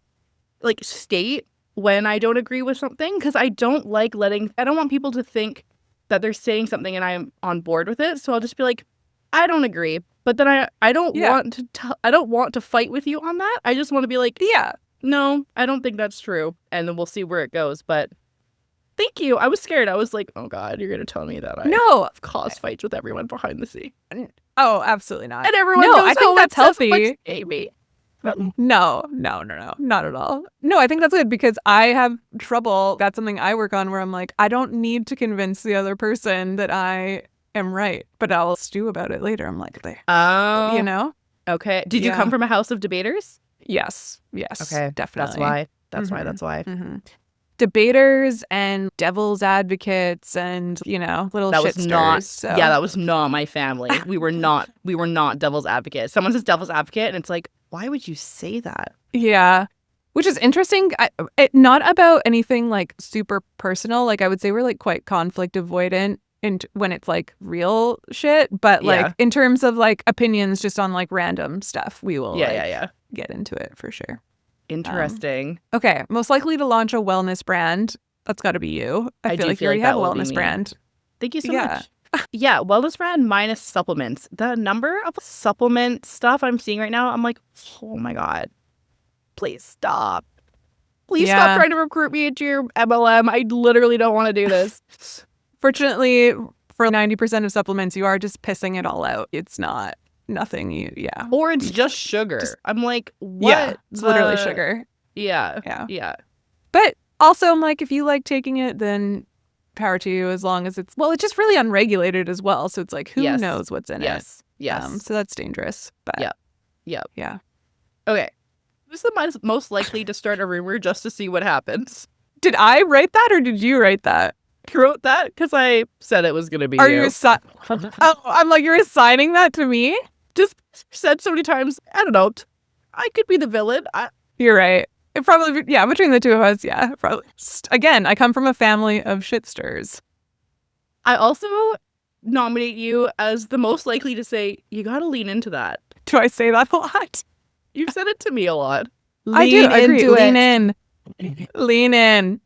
[SPEAKER 2] like state when I don't agree with something, because I don't want people to think that they're saying something and I'm on board with it. So I'll just be like, I don't agree. But then I don't want to fight with you on that. I just want to be like, yeah, no, I don't think that's true. And then we'll see where it goes. But thank you. I was scared. I was like, oh God, you're going to tell me that I've caused fights with everyone behind the scene.
[SPEAKER 1] Oh, absolutely not.
[SPEAKER 2] And everyone goes,
[SPEAKER 1] I think that's healthy.
[SPEAKER 2] Amy.
[SPEAKER 1] No, not at all. No, I think that's good because I have trouble. That's something I work on where I'm like, I don't need to convince the other person that I am right, but I'll stew about it later. I'm like,
[SPEAKER 2] oh,
[SPEAKER 1] you know?
[SPEAKER 2] Okay. Did you come from a house of debaters?
[SPEAKER 1] Yes.
[SPEAKER 2] Okay.
[SPEAKER 1] Definitely.
[SPEAKER 2] That's why.
[SPEAKER 1] Mm-hmm. Debaters and devil's advocates and, you know, little shitsters.
[SPEAKER 2] That was not my family. We were not devil's advocates. Someone says devil's advocate and it's like, why would you say that?
[SPEAKER 1] Yeah. Which is interesting. Not about anything like super personal. Like I would say we're like quite conflict avoidant when it's like real shit. But like in terms of like opinions just on like random stuff, we will get into it for sure.
[SPEAKER 2] Interesting.
[SPEAKER 1] Okay. Most likely to launch a wellness brand. That's got to be you. I feel like you already have a wellness brand.
[SPEAKER 2] Thank you so much. Yeah, wellness brand minus supplements. The number of supplement stuff I'm seeing right now, I'm like, oh my God. Please stop. Please stop trying to recruit me into your MLM. I literally don't want to do this.
[SPEAKER 1] Fortunately, for 90% of supplements, you are just pissing it all out. It's not nothing
[SPEAKER 2] Or it's just sugar. I'm like, what?
[SPEAKER 1] Yeah, it's literally sugar.
[SPEAKER 2] Yeah.
[SPEAKER 1] But also, I'm like, if you like taking it, then power to you as long as it's just really unregulated as well. So it's like, who knows what's in it?
[SPEAKER 2] Yes.
[SPEAKER 1] So that's dangerous. But
[SPEAKER 2] yeah. Okay. Who's the most likely to start a rumor just to see what happens?
[SPEAKER 1] Did I write that or did you write that?
[SPEAKER 2] You wrote that because I said it was going to be
[SPEAKER 1] you. I'm like, you're assigning that to me?
[SPEAKER 2] Just said so many times, I don't know. I could be the villain.
[SPEAKER 1] You're right. It probably, between the two of us, probably. Again, I come from a family of shitsters.
[SPEAKER 2] I also nominate you as the most likely to say, you got to lean into that.
[SPEAKER 1] Do I say that a lot?
[SPEAKER 2] You've said it to me a lot.
[SPEAKER 1] I do agree. Lean in. Lean in.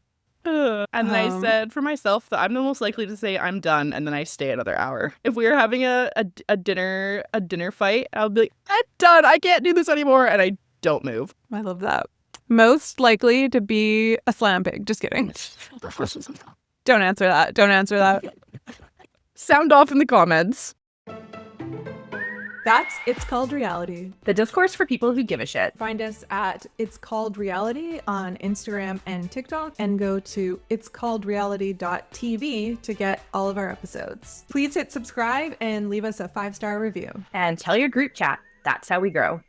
[SPEAKER 2] And then I said for myself that I'm the most likely to say I'm done, and then I stay another hour. If we were having a dinner fight, I'll be like, I'm done. I can't do this anymore, and I don't move.
[SPEAKER 1] I love that. Most likely to be a slam pig. Just kidding. Don't answer that. Sound off in the comments. That's It's Called Reality,
[SPEAKER 2] the discourse for people who give a shit.
[SPEAKER 1] Find us at It's Called Reality on Instagram and TikTok, and go to whatcanido.earth to get all of our episodes. Please hit subscribe and leave us a 5-star review.
[SPEAKER 2] And tell your group chat. That's how we grow.